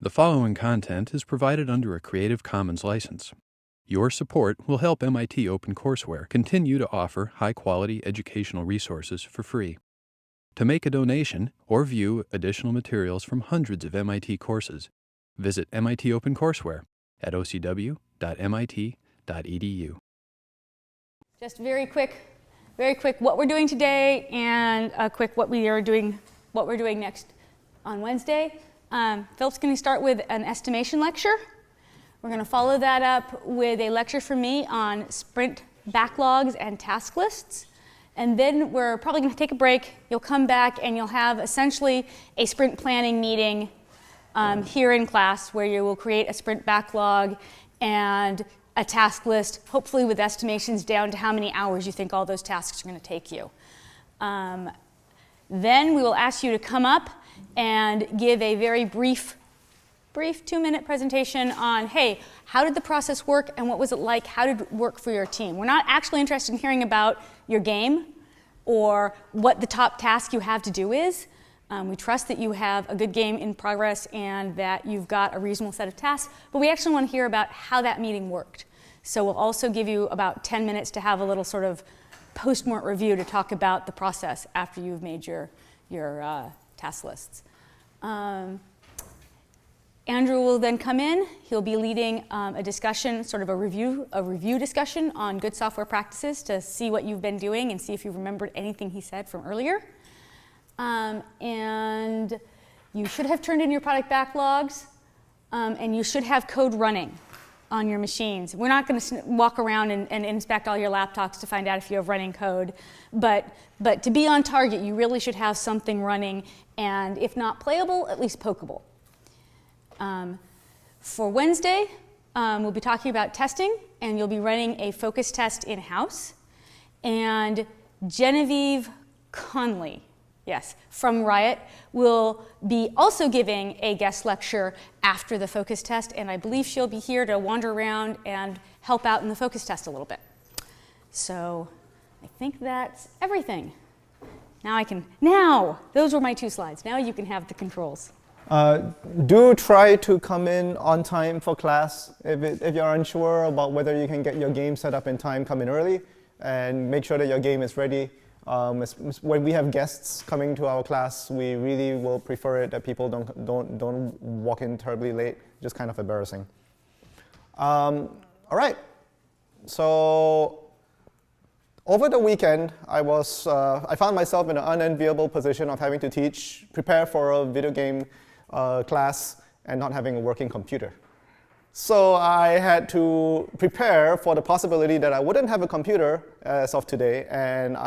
The following content is provided under a Creative Commons license. Your support will help MIT OpenCourseware continue to offer high-quality educational resources for free. To make a donation or view additional materials from hundreds of MIT courses, visit MIT OpenCourseware at ocw.mit.edu. Just very quick what we're doing today and a quick what we're doing next on Wednesday. Philip's going to start with an estimation lecture. We're going to follow that up with a lecture from me on sprint backlogs and task lists. And then we're probably going to take a break. You'll come back and you'll have essentially a sprint planning meeting here in class where you will create a sprint backlog and a task list, hopefully with estimations down to how many hours you think all those tasks are going to take you. Then we will ask you to come up and give a very brief 2-minute presentation on, hey, how did the process work and what was it like? How did it work for your team? We're not actually interested in hearing about your game or what the top task you have to do is. We trust that you have a good game in progress and that you've got a reasonable set of tasks, but we actually want to hear about how that meeting worked. So we'll also give you about 10 minutes to have a little sort of post-mortem review to talk about the process after you've made your task lists. Andrew will then come in. He'll be leading a discussion, sort of a review discussion on good software practices to see what you've been doing and see if you remembered anything he said from earlier. And you should have turned in your product backlogs, and you should have code running on your machines. We're not going to walk around and inspect all your laptops to find out if you have running code, but to be on target, you really should have something running, and if not playable, at least pokeable. For Wednesday, we'll be talking about testing, and you'll be running a focus test in-house. And Genevieve Conley, yes, from Riot, will be also giving a guest lecture after the focus test, and I believe she'll be here to wander around and help out in the focus test a little bit. So I think that's everything. Now, those were my 2 slides. Now you can have the controls. Do try to come in on time for class. If you're unsure about whether you can get your game set up in time, come in early and make sure that your game is ready. When we have guests coming to our class, we really will prefer it that people don't walk in terribly late. Just kind of embarrassing. All right. So over the weekend, I found myself in an unenviable position of having to prepare for a video game class and not having a working computer. So I had to prepare for the possibility that I wouldn't have a computer as of today and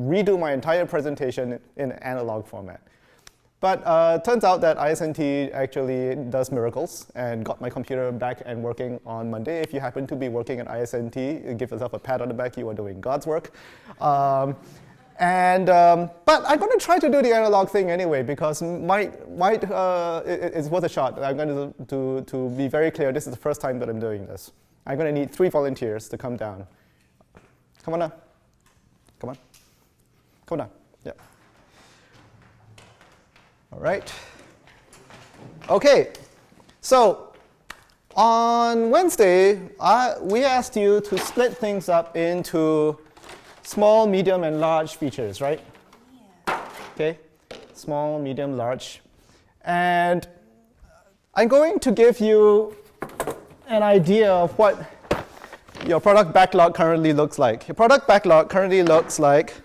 redo my entire presentation in analog format. But turns out that ISNT actually does miracles and got my computer back and working on Monday. If you happen to be working at ISNT, give yourself a pat on the back. You are doing God's work. But I'm going to try to do the analog thing anyway because it's worth a shot. I'm going to be very clear. This is the first time that I'm doing this. I'm going to need 3 volunteers to come down. Come on now. Come on. Come down. Yeah. All right. OK. So on Wednesday, we asked you to split things up into small, medium, and large features, right? Yeah. OK. Small, medium, large. And I'm going to give you an idea of what your product backlog currently looks like. Your product backlog currently looks like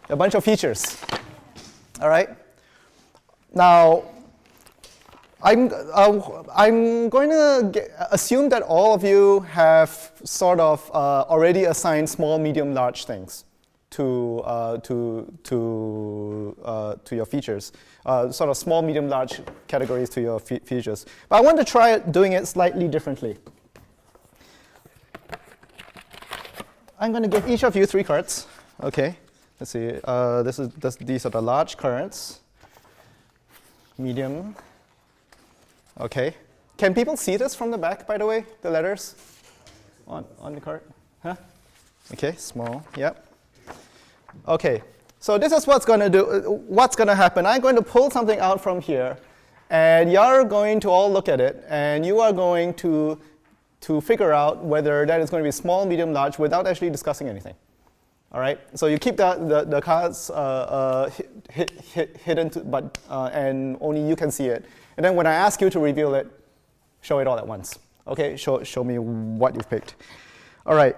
a bunch of features. All right? Now, I'm going to assume that all of you have sort of already assigned small, medium, large things to your features, sort of small, medium, large categories to your features. But I want to try doing it slightly differently. I'm going to give each of you 3 cards. OK, let's see. These are the large cards. Medium. OK. Can people see this from the back, by the way, the letters on the card? Huh? OK, small. Yep. OK. So this is what's going to happen. I'm going to pull something out from here. And you're going to all look at it, and you are going to figure out whether that is going to be small, medium, large without actually discussing anything. All right? So you keep the cards hidden, and only you can see it. And then when I ask you to reveal it, show it all at once. Okay? Show me what you've picked. All right.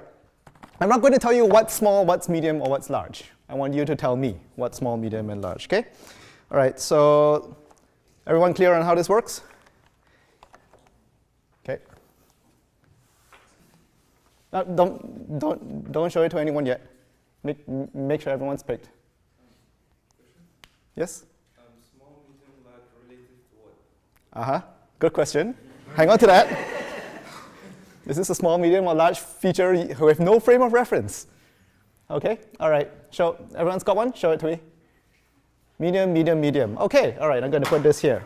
I'm not going to tell you what's small, what's medium, or what's large. I want you to tell me what's small, medium, and large. Okay? All right. So everyone clear on how this works? Okay. Don't show it to anyone yet. Make sure everyone's picked. Yes? Small, medium, large relative to what? Good question. Hang on to that. Is this a small, medium, or large feature with no frame of reference? Okay, all right. Everyone's got one? Show it to me. Medium, medium, medium. Okay, all right, I'm going to put this here.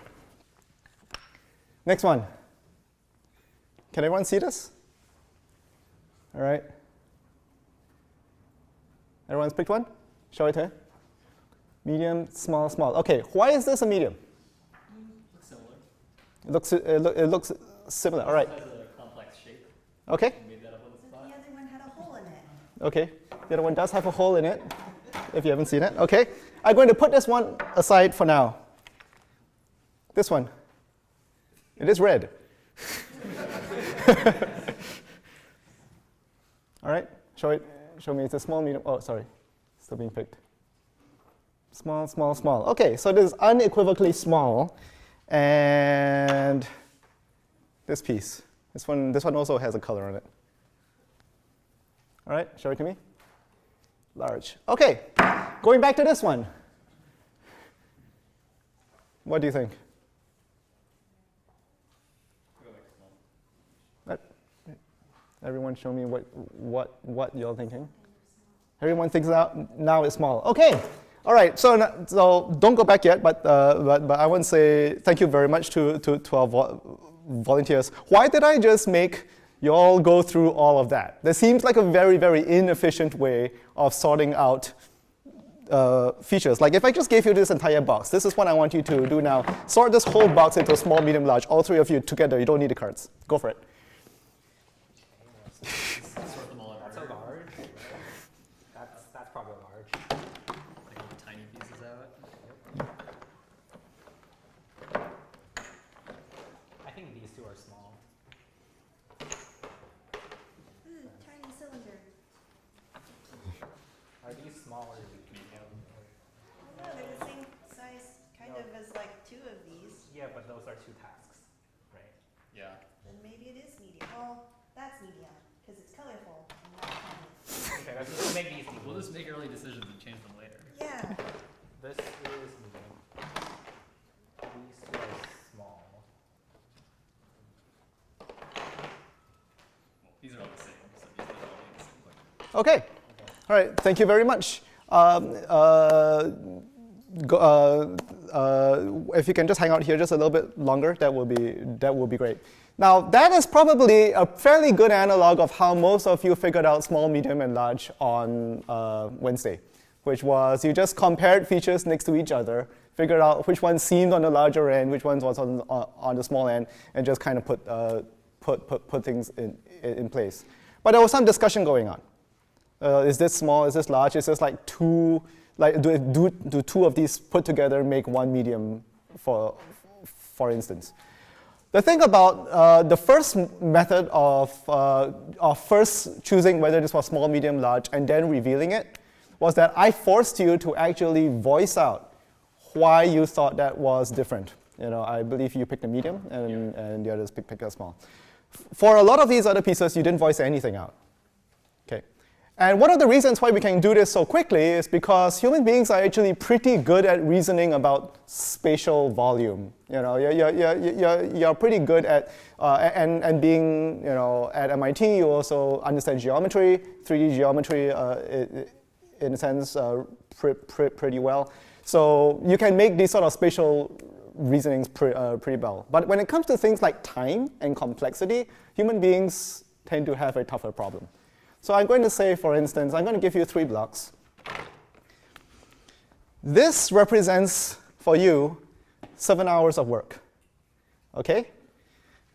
Next one. Can everyone see this? All right. Everyone's picked one? Show it to me. Medium, small, small. Okay, why is this a medium? Looks similar. It looks similar. All right. It has a complex shape. Okay. Made that up on the spot. The other one had a hole in it. Okay. The other one does have a hole in it, if you haven't seen it. Okay. I'm going to put this one aside for now. This one. It is red. All right. Show me. It's a small, medium. Oh, sorry. Still being picked. Small, small, small. Okay. So this is unequivocally small. And this piece. This one also has a color on it. All right. Show it to me. Large. Okay. Going back to this one. What do you think? Everyone show me what you're thinking. Everyone thinks now it's small. Okay. All right. So don't go back yet, but I want to say thank you very much to our volunteers. Why did I just make you all go through all of that? This seems like a very, very inefficient way of sorting out features. Like if I just gave you this entire box, this is what I want you to do now. Sort this whole box into small, medium, large. All three of you together. You don't need the cards. Go for it. Sort them all in order. That's a large. That's probably large. Like little tiny pieces of it. I think these two are small. Ooh, tiny cylinder. Are these small or medium? No, they're the same size, kind of as like two of these. Yeah, but those are two tasks, right? Yeah. Then maybe it is medium. Well, that's medium because it's colorful and not tiny. Okay, let's just make these medium. We'll just make early decisions and change them later. Yeah. This is medium. These two are small. Well, these are all the same, so these are all the same. Okay. All right. Thank you very much. If you can just hang out here just a little bit longer, that will be great. Now, that is probably a fairly good analog of how most of you figured out small, medium, and large on Wednesday, which was you just compared features next to each other, figured out which one seemed on the larger end, which ones was on the small end, and just kind of put things in place. But there was some discussion going on. Is this small? Is this large? Is this like two? Like do two of these put together make one medium, for instance? The thing about the first method of first choosing whether this was small, medium, large, and then revealing it was that I forced you to actually voice out why you thought that was different. I believe you picked a medium, and the others picked a small. For a lot of these other pieces, you didn't voice anything out. Okay. And one of the reasons why we can do this so quickly is because human beings are actually pretty good at reasoning about spatial volume. You're pretty good at, and being, at MIT, you also understand geometry, 3D geometry, in a sense, pretty well. So you can make these sort of spatial reasonings pretty well. But when it comes to things like time and complexity, human beings tend to have a tougher problem. So I'm going to say, for instance, I'm going to give you 3 blocks. This represents, for you, 7 hours of work. Okay?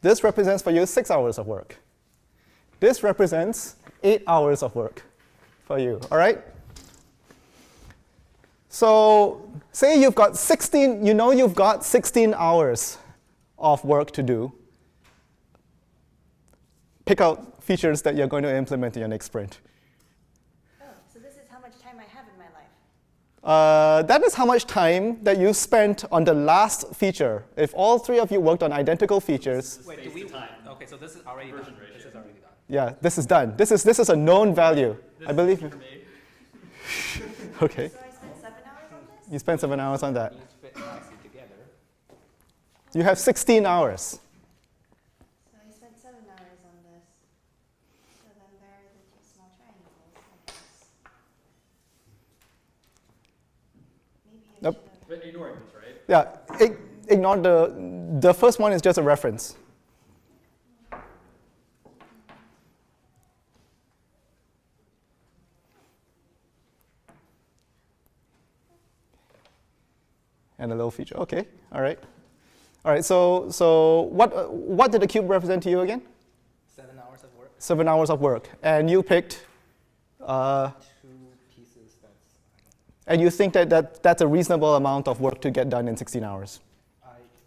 This represents for you 6 hours of work. This represents 8 hours of work for you, all right? So say you've got 16, you know you've got 16 hours of work to do. Pick out features that you're going to implement in your next sprint. Oh, so this is how much time I have in my life. That is how much time that you spent on the last feature. If all three of you worked on identical features, Wait, do we? Okay, so this is already done. This is already done. yeah, this is done. This is a known value. I believe. For me. Okay, So I spent 7 hours on this? you spent 7 hours on that. These fit nicely together. You have 16 hours. So I spent 7 hours on this. So then there are the two small triangles, I guess. Maybe I Nope. should have. But ignoring this, right? Yeah, ignore the first one is just a reference. And a little feature. Okay, all right. All right, so what did the cube represent to you again? 7 hours of work. 7 hours of work. And you picked, 2 pieces. and you think that that's a reasonable amount of work to get done in 16 hours?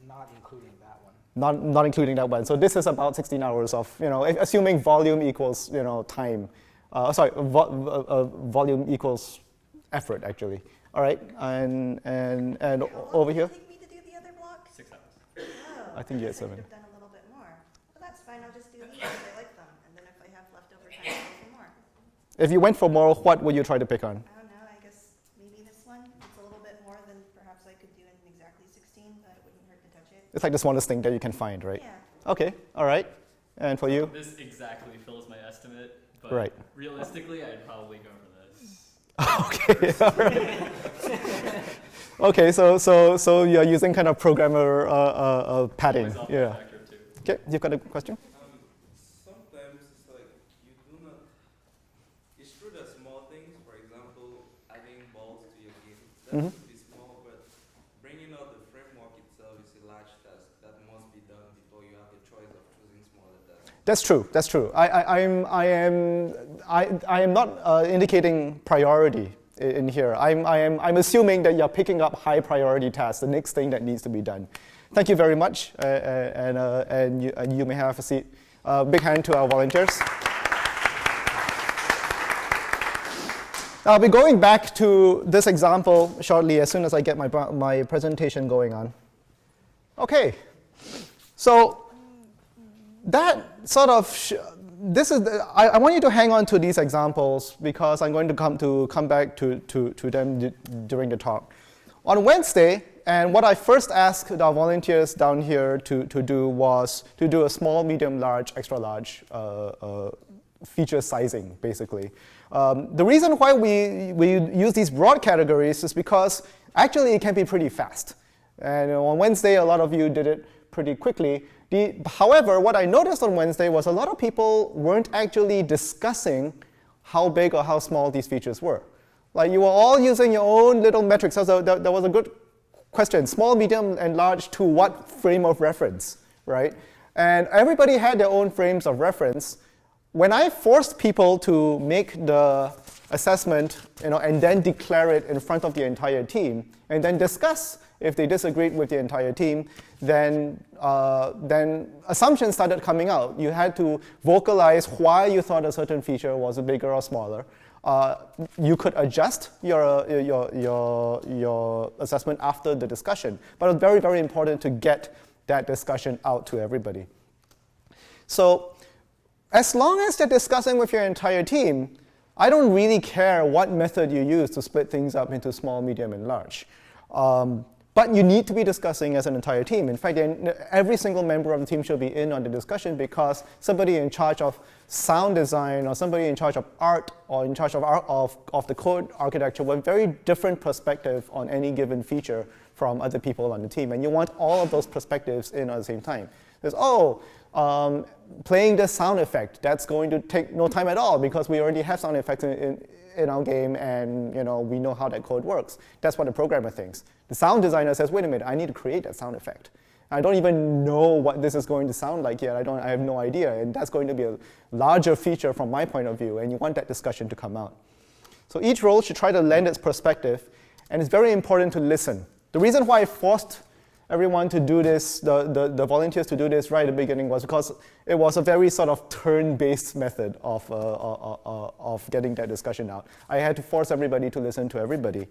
Not including that one. Not including that one. So this is about 16 hours of, assuming volume equals, time. Volume equals effort, actually. All right, and How long over did here, it take me to do the other block? 6 hours. Oh, I think you had guess I 7. could have done a little bit more. Well, that's fine. I'll just do these if I like them. And then if I have leftover time, I'll go for more. If you went for more, what would you try to pick on? I don't know. I guess maybe this one. It's a little bit more than perhaps I could do in exactly 16, but it wouldn't hurt to touch it. It's like the smallest thing that you can find, right? Yeah. Okay, all right. And for you? This exactly fills my estimate, but Right. realistically, I'd probably go for this. Okay, all right. Okay, so you're using kind of programmer padding. Always off Yeah. factor of 2. Okay, you've got a question? Sometimes it's like you do not. It's true that small things, for example, adding balls to your game, that Mhm. could be small, but bringing out the framework itself is a large task that must be done before you have the choice of choosing smaller tasks. That's true. That's true. I am not indicating priority in here. I'm assuming that you're picking up high priority tasks, the next thing that needs to be done. Thank you very much, and you may have a seat. Big hand to our volunteers. I'll be going back to this example shortly as soon as I get my presentation going on. Okay, so that sort of, I want you to hang on to these examples because I'm going to come back to them during the talk. On Wednesday, and what I first asked our volunteers down here to do was to do a small, medium, large, extra large feature sizing, basically. The reason why we use these broad categories is because actually it can be pretty fast. And on Wednesday, a lot of you did it pretty quickly. However, what I noticed on Wednesday was a lot of people weren't actually discussing how big or how small these features were. Like you were all using your own little metrics. So there was a good question, small, medium, and large to what frame of reference, right? And everybody had their own frames of reference. When I forced people to make the assessment, and then declare it in front of the entire team, and then discuss if they disagreed with the entire team, then assumptions started coming out. You had to vocalize why you thought a certain feature was bigger or smaller. You could adjust your assessment after the discussion, but it's very, very important to get that discussion out to everybody. So as long as you're discussing with your entire team, I don't really care what method you use to split things up into small, medium, and large. But you need to be discussing as an entire team. In fact, every single member of the team should be in on the discussion because somebody in charge of sound design or somebody in charge of art or in charge of the code architecture will have very different perspective on any given feature from other people on the team. And you want all of those perspectives in at the same time. There's, playing this sound effect, that's going to take no time at all because we already have sound effects in our game and we know how that code works. That's what the programmer thinks. The sound designer says, wait a minute, I need to create that sound effect. I don't even know what this is going to sound like yet. I have no idea, and that's going to be a larger feature from my point of view, and you want that discussion to come out. So each role should try to lend its perspective, and it's very important to listen. The reason why I forced everyone to do this, the volunteers to do this right at the beginning, was because it was a very sort of turn-based method of getting that discussion out. I had to force everybody to listen to everybody.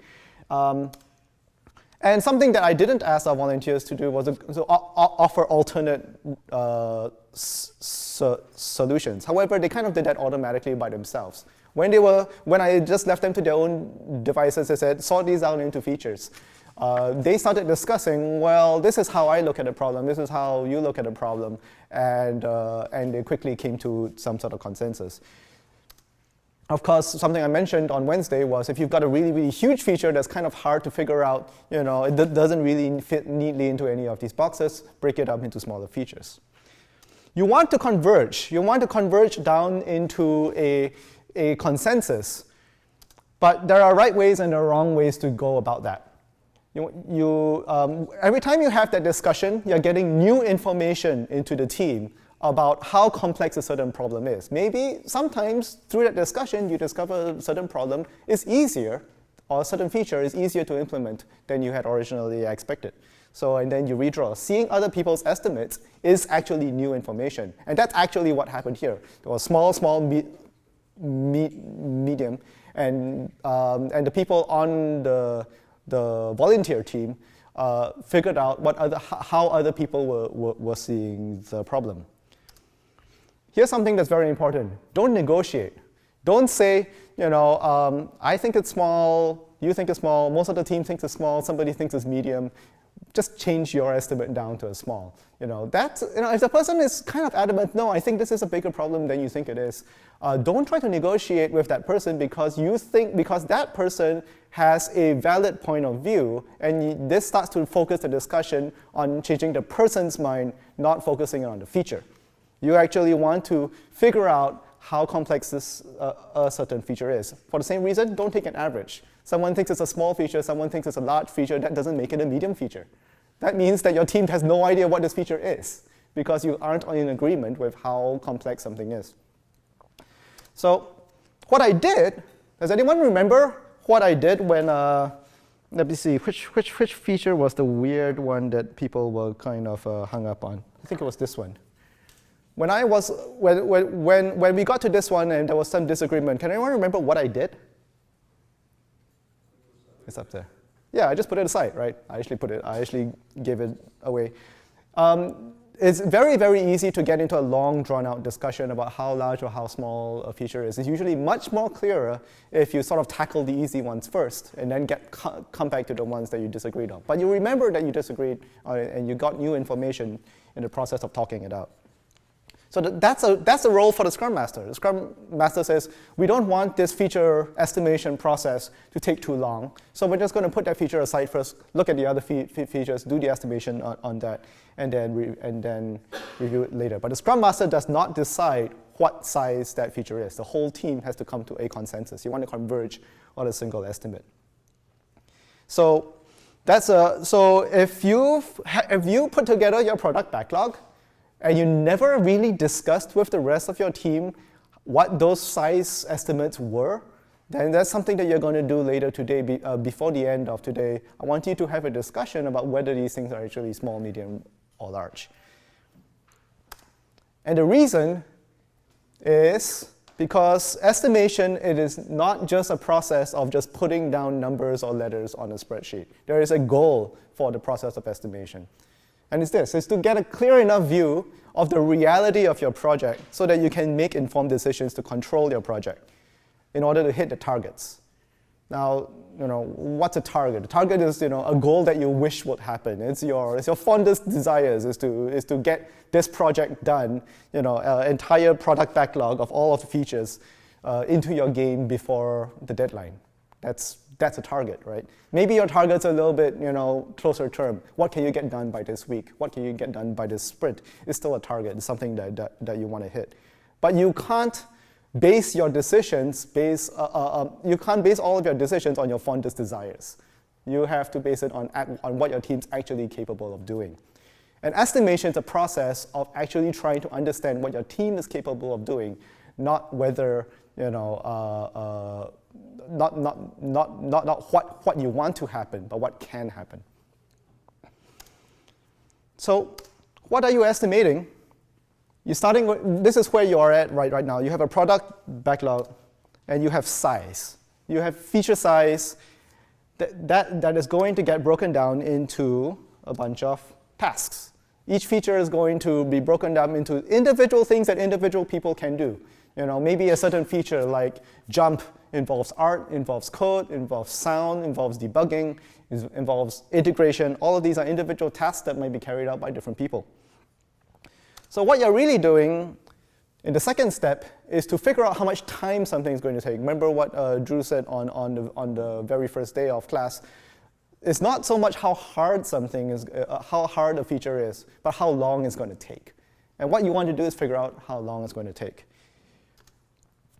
And something that I didn't ask our volunteers to do was to offer alternate solutions. However, they kind of did that automatically by themselves. When I just left them to their own devices, they said, sort these out into features. They started discussing, well, this is how I look at a problem, this is how you look at a problem, and they quickly came to some sort of consensus. Of course, something I mentioned on Wednesday was if you've got a really, really huge feature that's kind of hard to figure out, it doesn't really fit neatly into any of these boxes, break it up into smaller features. You want to converge. You want to converge down into a consensus, but there are right ways and there are wrong ways to go about that. Every time you have that discussion, you're getting new information into the team about how complex a certain problem is. Maybe sometimes through that discussion, you discover a certain problem is easier, or a certain feature is easier to implement than you had originally expected. And then you redraw. Seeing other people's estimates is actually new information. And that's actually what happened here. There was small, medium, and the people on the volunteer team figured out how other people were seeing the problem. Here's something that's very important. Don't negotiate. Don't say, I think it's small, you think it's small, most of the team thinks it's small, somebody thinks it's medium. Just change your estimate down to a small. If the person is kind of adamant, no, I think this is a bigger problem than you think it is, don't try to negotiate with that person because that person has a valid point of view, and this starts to focus the discussion on changing the person's mind, not focusing on the feature. You actually want to figure out how complex a certain feature is. For the same reason, don't take an average. Someone thinks it's a small feature, someone thinks it's a large feature, that doesn't make it a medium feature. That means that your team has no idea what this feature is because you aren't in agreement with how complex something is. So what I did, does anyone remember what I did when, let me see, which feature was the weird one that people were kind of hung up on? I think it was this one. When we got to this one and there was some disagreement, can anyone remember what I did? It's up there. Yeah, I just put it aside, right? I actually gave it away. It's very, very easy to get into a long, drawn-out discussion about how large or how small a feature is. It's usually much more clearer if you sort of tackle the easy ones first and then come back to the ones that you disagreed on. But you remember that you disagreed and you got new information in the process of talking it out. So that's a role for the Scrum Master. The Scrum Master says, we don't want this feature estimation process to take too long, so we're just going to put that feature aside first, look at the other features, do the estimation on that, and then review it later. But the Scrum Master does not decide what size that feature is. The whole team has to come to a consensus. You want to converge on a single estimate. So if you put together your product backlog, and you never really discussed with the rest of your team what those size estimates were, then that's something that you're going to do later today, before the end of today. I want you to have a discussion about whether these things are actually small, medium, or large. And the reason is because estimation, it is not just a process of just putting down numbers or letters on a spreadsheet. There is a goal for the process of estimation. And it's this, it's to get a clear enough view of the reality of your project so that you can make informed decisions to control your project in order to hit the targets. Now, what's a target? A target is, a goal that you wish would happen. It's your fondest desires is to get this project done, entire product backlog of all of the features into your game before the deadline. That's a target, right? Maybe your target's a little bit, closer term. What can you get done by this week? What can you get done by this sprint? It's still a target. It's something that you want to hit. But you can't base your decisions you can't base all of your decisions on your fondest desires. You have to base it on what your team's actually capable of doing. And estimation is a process of actually trying to understand what your team is capable of doing, not whether, not what you want to happen, but what can happen. So what are you estimating? You're starting with, this is where you are at right now. You have a product backlog, and you have size. You have feature size that is going to get broken down into a bunch of tasks. Each feature is going to be broken down into individual things that individual people can do. Maybe a certain feature like jump involves art, involves code, involves sound, involves debugging, involves integration. All of these are individual tasks that might be carried out by different people. So what you're really doing in the second step is to figure out how much time something is going to take. Remember what Drew said on the very first day of class. It's not so much how hard something is, how hard a feature is, but how long it's going to take. And what you want to do is figure out how long it's going to take.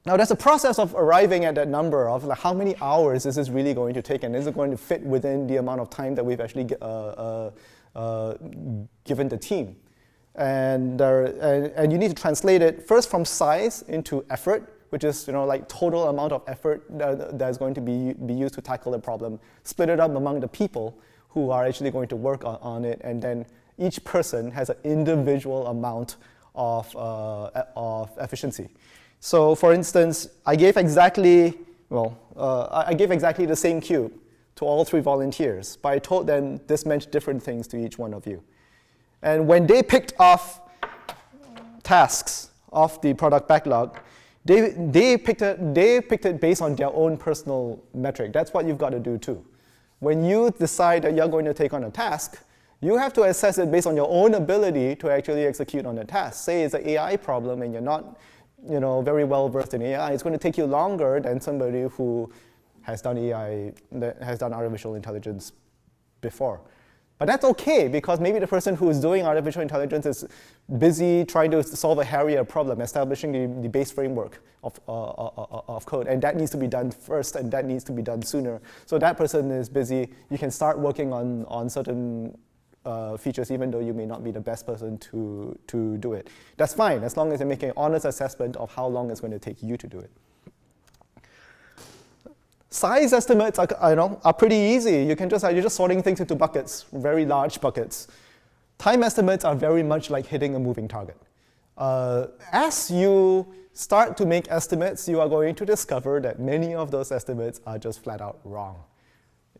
Now, there's a process of arriving at that number of like, how many hours is this really going to take, and is it going to fit within the amount of time that we've actually given the team. And you need to translate it first from size into effort, which is like total amount of effort that's going to be used to tackle the problem. Split it up among the people who are actually going to work on it, and then each person has an individual amount of efficiency. So, for instance, I gave exactly the same cube to all 3 volunteers, but I told them this meant different things to each one of you. And when they picked off tasks off the product backlog, they picked it based on their own personal metric. That's what you've got to do too. When you decide that you're going to take on a task, you have to assess it based on your own ability to actually execute on the task. Say it's an AI problem and you're not very well versed in AI, it's going to take you longer than somebody who has done AI, that has done artificial intelligence before. But that's okay, because maybe the person who is doing artificial intelligence is busy trying to solve a hairier problem, establishing the base framework of code. And that needs to be done first, and that needs to be done sooner. So that person is busy. You can start working on certain features, even though you may not be the best person to do it. That's fine, as long as you're making an honest assessment of how long it's going to take you to do it. Size estimates are pretty easy. You're just sorting things into buckets, very large buckets. Time estimates are very much like hitting a moving target. As you start to make estimates, you are going to discover that many of those estimates are just flat out wrong.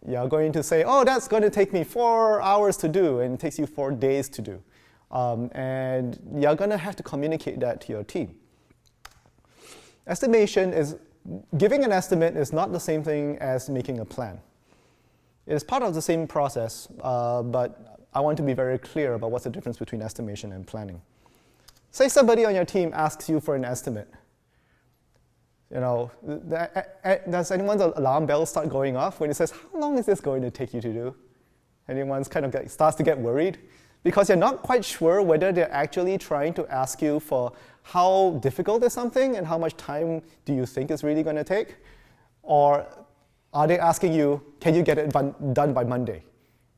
You're going to say, oh, that's going to take me 4 hours to do, and it takes you 4 days to do. And you're going to have to communicate that to your team. Giving an estimate is not the same thing as making a plan. It is part of the same process, but I want to be very clear about what's the difference between estimation and planning. Say somebody on your team asks you for an estimate. Does anyone's alarm bell start going off when it says, how long is this going to take you to do? Anyone's kind of starts to get worried? Because you're not quite sure whether they're actually trying to ask you for how difficult is something and how much time do you think it's really going to take? Or are they asking you, can you get it done by Monday?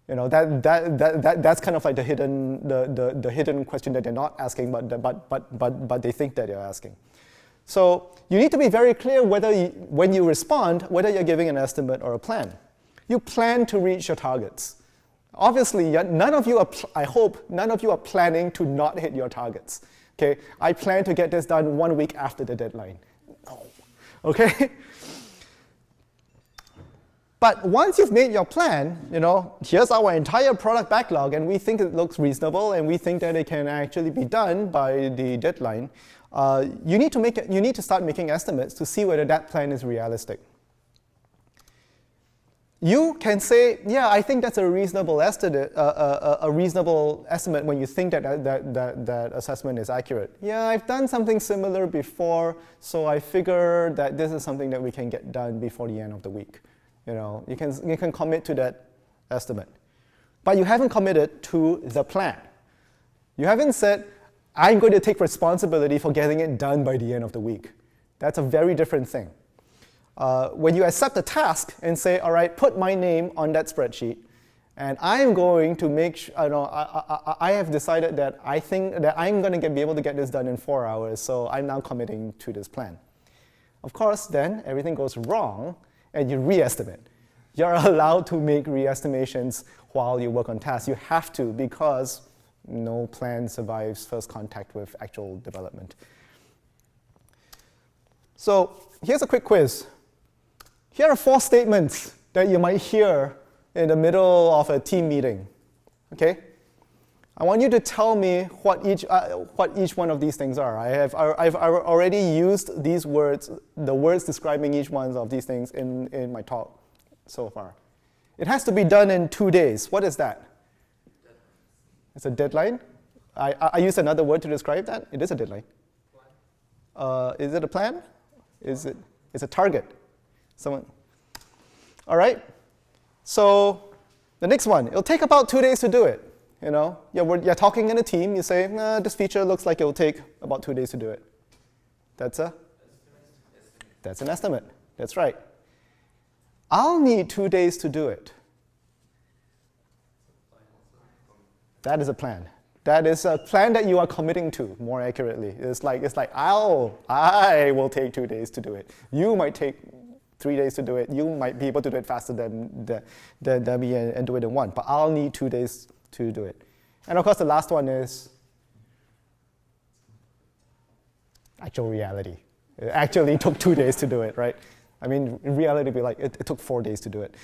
That's kind of like the hidden question that they're not asking, but they think that they're asking. So you need to be very clear when you respond, whether you're giving an estimate or a plan. You plan to reach your targets. Obviously, I hope none of you are planning to not hit your targets. Okay, I plan to get this done 1 week after the deadline. No. Okay? But once you've made your plan, here's our entire product backlog, and we think it looks reasonable, and we think that it can actually be done by the deadline. You need to start making estimates to see whether that plan is realistic. You can say, yeah, I think that's a reasonable estimate, when you think that assessment is accurate. Yeah, I've done something similar before, so I figure that this is something that we can get done before the end of the week. You can commit to that estimate. But you haven't committed to the plan. You haven't said, I'm going to take responsibility for getting it done by the end of the week. That's a very different thing. When you accept a task and say, all right, put my name on that spreadsheet, And I am going to make sure, I have decided that I think that I'm going to be able to get this done in 4 hours, so I'm now committing to this plan. Of course, then everything goes wrong, and you re-estimate. You're allowed to make re-estimations while you work on tasks. You have to, because no plan survives first contact with actual development. So here's a quick quiz. Here are 4 statements that you might hear in the middle of a team meeting. Okay? I want you to tell me what each one of these things are. I've already used these words, the words describing each one of these things in my talk so far. It has to be done in 2 days. What is that? It's a deadline. I used another word to describe that. It is a deadline. Is it a plan? It's a target. Someone. All right. So the next one, it'll take about 2 days to do it. You know, you're talking in a team. You say, nah, this feature looks like it'll take about 2 days to do it. That's an estimate. That's right. I'll need 2 days to do it. That is a plan. That is a plan that you are committing to, more accurately. It's like I will take 2 days to do it. You might take 3 days to do it. You might be able to do it faster than me and do it in 1. But I'll need 2 days to do it. And of course, the last one is actual reality. It actually took 2 days to do it, right? I mean, in reality, it'd be like it took 4 days to do it.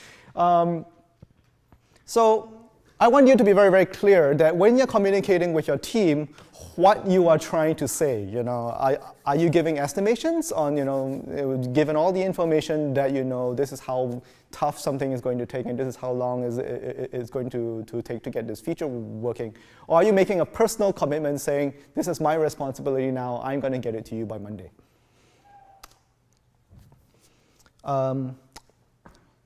So I want you to be very, very clear that when you're communicating with your team, what you are trying to say. You know, are you giving estimations on, given all the information that you know, this is how tough something is going to take, and this is how long it's going to take to get this feature working? Or are you making a personal commitment saying, this is my responsibility now, I'm going to get it to you by Monday?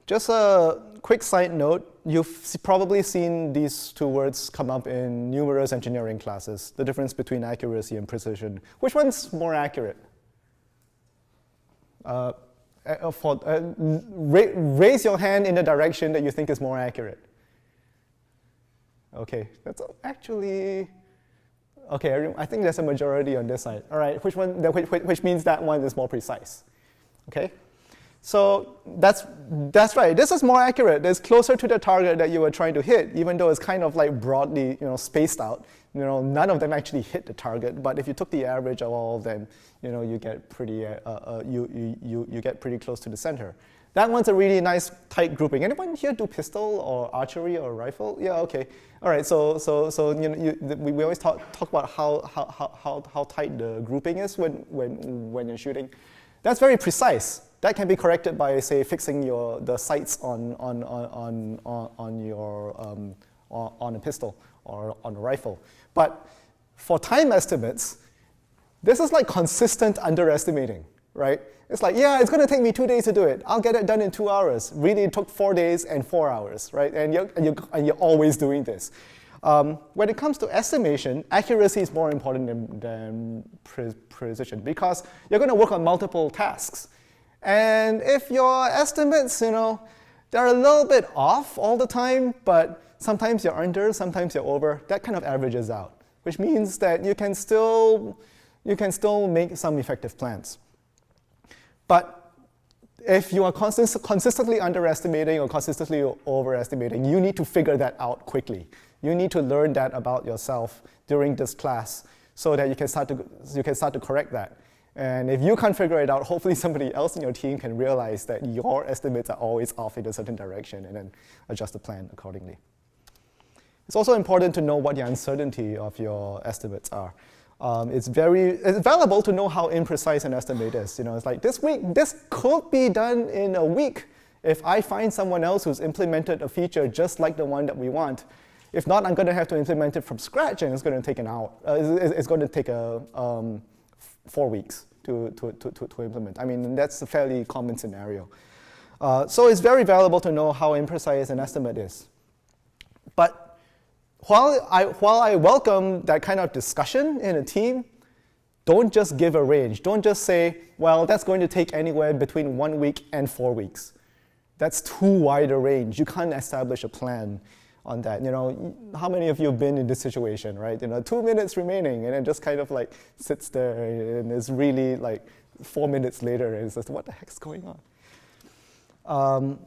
Just a quick side note, you've probably seen these 2 words come up in numerous engineering classes, the difference between accuracy and precision. Which one's more accurate? Raise your hand in the direction that you think is more accurate. Okay, that's actually, okay, I think there's a majority on this side. All right, which means that one is more precise. Okay? So that's right. This is more accurate. It's closer to the target that you were trying to hit, even though it's kind of like broadly, spaced out. None of them actually hit the target. But if you took the average of all of them, you get pretty you get pretty close to the center. That one's a really nice tight grouping. Anyone here do pistol or archery or rifle? Yeah. Okay. All right. So we always talk about how tight the grouping is when you're shooting. That's very precise. That can be corrected by, say, fixing the sights on a pistol or on a rifle. But for time estimates, this is like consistent underestimating, right? It's like, yeah, it's going to take me 2 days to do it. I'll get it done in 2 hours. Really, it took 4 days and 4 hours, right? And you're always doing this. When it comes to estimation, accuracy is more important than precision, because you're going to work on multiple tasks. And if your estimates, they're a little bit off all the time, but sometimes you're under, sometimes you're over, that kind of averages out, which means that you can still make some effective plans. But if you are consistently underestimating or consistently overestimating, you need to figure that out quickly. You need to learn that about yourself during this class so that you can start to correct that. And if you can't figure it out, hopefully somebody else in your team can realize that your estimates are always off in a certain direction and then adjust the plan accordingly. It's also important to know what the uncertainty of your estimates are. It's valuable to know how imprecise an estimate is. It's like this could be done in a week if I find someone else who's implemented a feature just like the one that we want. If not, I'm going to have to implement it from scratch, and it's going to take an hour. It's going to take 4 weeks to implement. I mean, that's a fairly common scenario. So it's very valuable to know how imprecise an estimate is. But while I welcome that kind of discussion in a team, don't just give a range. Don't just say, well, that's going to take anywhere between 1 week and 4 weeks. That's too wide a range. You can't establish a plan on that. How many of you have been in this situation, right? 2 minutes remaining, and it just kind of like sits there, and it's really like 4 minutes later, and it's just, what the heck's going on?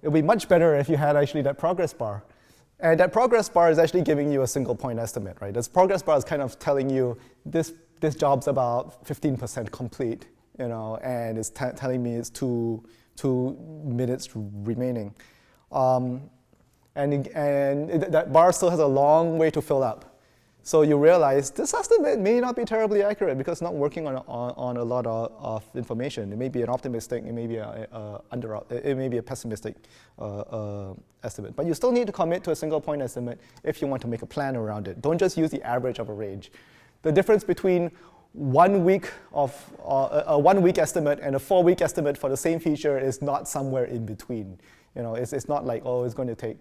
It would be much better if you had actually that progress bar. And that progress bar is actually giving you a single point estimate, right? This progress bar is kind of telling you this job's about 15% complete, and it's telling me it's 2 minutes remaining. And that bar still has a long way to fill up. So you realize this estimate may not be terribly accurate because it's not working on a lot of information. It may be an optimistic, it may be it may be a pessimistic estimate. But you still need to commit to a single point estimate if you want to make a plan around it. Don't just use the average of a range. The difference between 1 week a 1 week estimate and a 4 week estimate for the same feature is not somewhere in between. It's not like, oh, it's going to take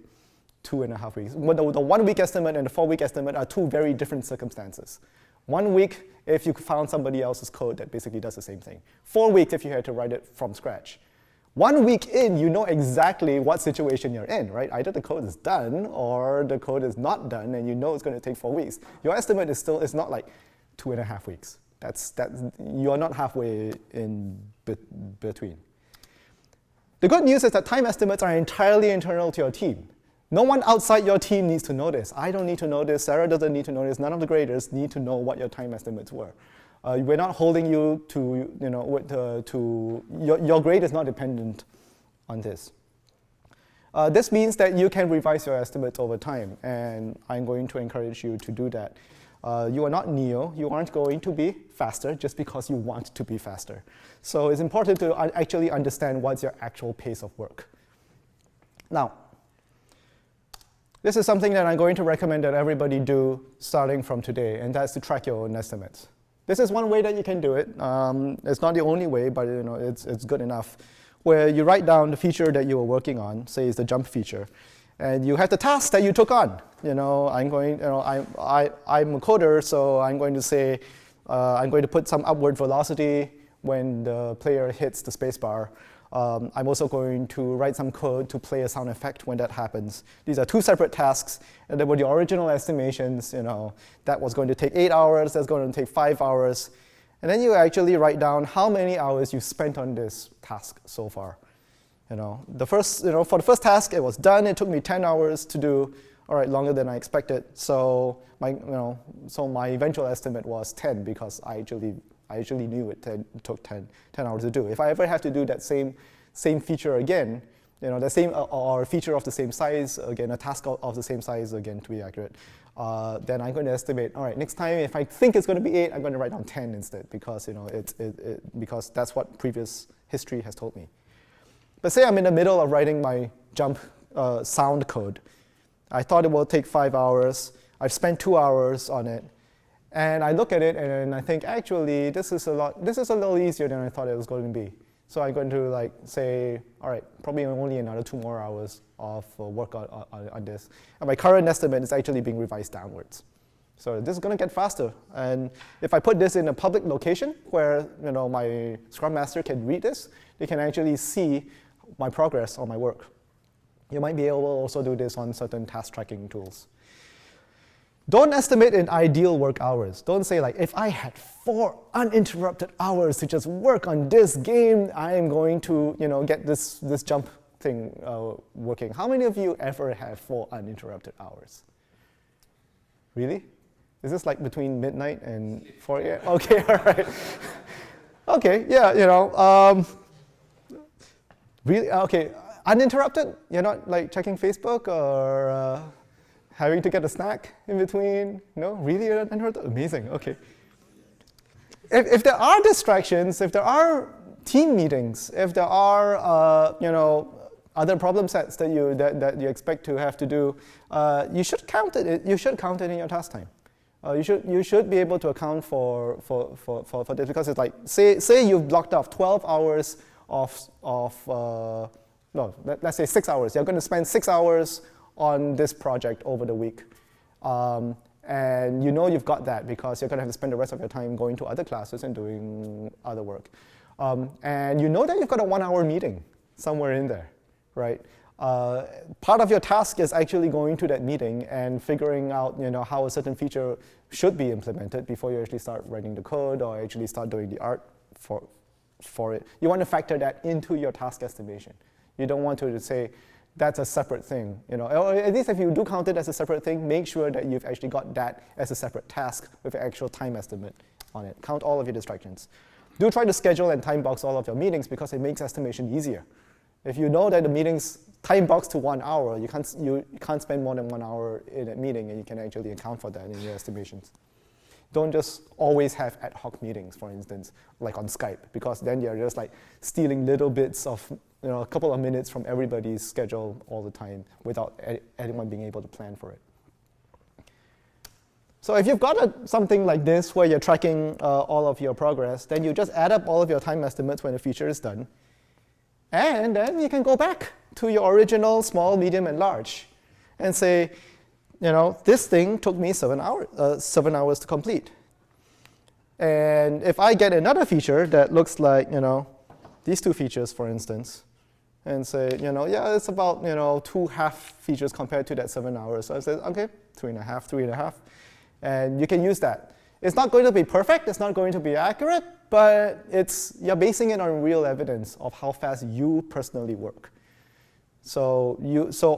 2.5 weeks. The 1 week estimate and the 4 week estimate are two very different circumstances. 1 week if you found somebody else's code that basically does the same thing. 4 weeks if you had to write it from scratch. 1 week in, you know exactly what situation you're in, right? Either the code is done or the code is not done, and you know it's going to take 4 weeks. Your estimate is not like 2.5 weeks. You're not halfway in between. The good news is that time estimates are entirely internal to your team. No one outside your team needs to know this. I don't need to know this. Sarah doesn't need to know this. None of the graders need to know what your time estimates were. We're not holding you to, your grade is not dependent on this. This means that you can revise your estimates over time, and I'm going to encourage you to do that. You are not Neo. You aren't going to be faster just because you want to be faster. So it's important to actually understand what's your actual pace of work. Now, this is something that I'm going to recommend that everybody do starting from today, and that's to track your own estimates. This is one way that you can do it. It's not the only way, but it's good enough, where you write down the feature that you were working on, say it's the jump feature, and you have the task that you took on. I'm a coder, so I'm going to say I'm going to put some upward velocity when the player hits the spacebar. I'm also going to write some code to play a sound effect when that happens. These are two separate tasks, and they were the original estimations. That was going to take 8 hours, that's going to take 5 hours. And then you actually write down how many hours you spent on this task so far. For the first task, it was done. It took me 10 hours to do. All right, longer than I expected. So my eventual estimate was 10 because I actually knew it took 10 hours to do. If I ever have to do that same feature again, the same or a feature of the same size again, a task of the same size again to be accurate, then I'm going to estimate. All right, next time if I think it's going to be 8, I'm going to write down 10 instead because because that's what previous history has told me. But say I'm in the middle of writing my jump sound code. I thought it will take 5 hours. I've spent 2 hours on it. And I look at it and I think, actually, this is a little easier than I thought it was going to be. So I'm going to say, all right, probably only another 2 more hours of work on this. And my current estimate is actually being revised downwards. So this is going to get faster. And if I put this in a public location where my Scrum Master can read this, they can actually see my progress on my work. You might be able to also do this on certain task tracking tools. Don't estimate in ideal work hours. Don't say if I had 4 uninterrupted hours to just work on this game, I am going to get this jump thing working. How many of you ever have 4 uninterrupted hours? Really? Is this between midnight and 4 a.m.? Okay, all right. Okay, yeah, really? Okay, uninterrupted? You're not checking Facebook or having to get a snack in between? No? Really uninterrupted? Amazing, okay. If there are distractions, if there are team meetings, if there are other problem sets that you expect to have to do, you should count it. You should count it in your task time. You should be able to account for this because it's say you've blocked off 12 hours let's say 6 hours. You're going to spend 6 hours on this project over the week. And you've got that because you're going to have to spend the rest of your time going to other classes and doing other work. And that you've got a 1 hour meeting somewhere in there, right? Part of your task is actually going to that meeting and figuring out how a certain feature should be implemented before you actually start writing the code or actually start doing the art for it. You want to factor that into your task estimation. You don't want to say, that's a separate thing. Or at least if you do count it as a separate thing, make sure that you've actually got that as a separate task with an actual time estimate on it. Count all of your distractions. Do try to schedule and time box all of your meetings because it makes estimation easier. If you know that the meeting's time boxed to 1 hour, you can't spend more than 1 hour in a meeting, and you can actually account for that in your estimations. Don't just always have ad hoc meetings, for instance, like on Skype, because then you're just like stealing little bits of a couple of minutes from everybody's schedule all the time without anyone being able to plan for it. So if you've got something like this where you're tracking all of your progress, then you just add up all of your time estimates when the feature is done. And then you can go back to your original small, medium, and large and say, this thing took me 7 hours to complete. And if I get another feature that looks like these two features, for instance, and say, yeah, it's about 2 half features compared to that 7 hours. So I say, OK, 3.5, 3.5. And you can use that. It's not going to be perfect. It's not going to be accurate. But you're basing it on real evidence of how fast you personally work. So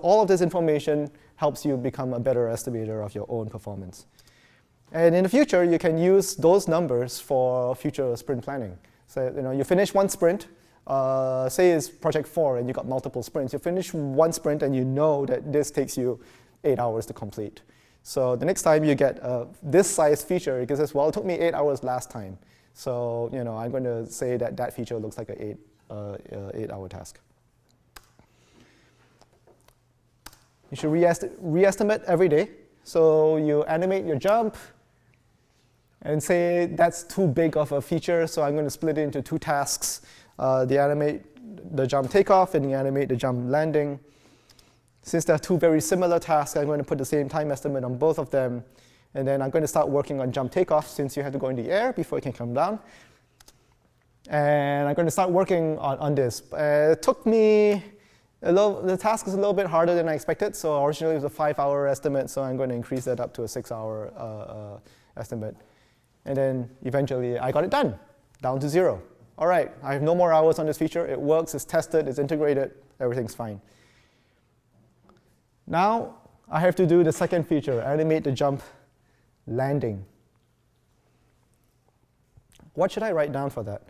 all of this information helps you become a better estimator of your own performance. And in the future, you can use those numbers for future sprint planning. So you finish one sprint. Say it's project 4, and you got multiple sprints. You finish one sprint, and you know that this takes you 8 hours to complete. So the next time you get this size feature, it says, well, it took me 8 hours last time. So I'm going to say that that feature looks like an 8-hour task. You should re-estimate every day. So you animate your jump and say that's too big of a feature, so I'm going to split it into 2 tasks. The animate the jump takeoff and the animate the jump landing. Since they're 2 very similar tasks, I'm going to put the same time estimate on both of them. And then I'm going to start working on jump takeoff since you have to go in the air before it can come down. And I'm going to start working on this. It took me the task is a little bit harder than I expected. So originally it was a 5-hour estimate, so I'm going to increase that up to a 6-hour estimate. And then eventually I got it done, down to 0. All right, I have no more hours on this feature. It works, it's tested, it's integrated, everything's fine. Now I have to do the second feature, animate the jump landing. What should I write down for that?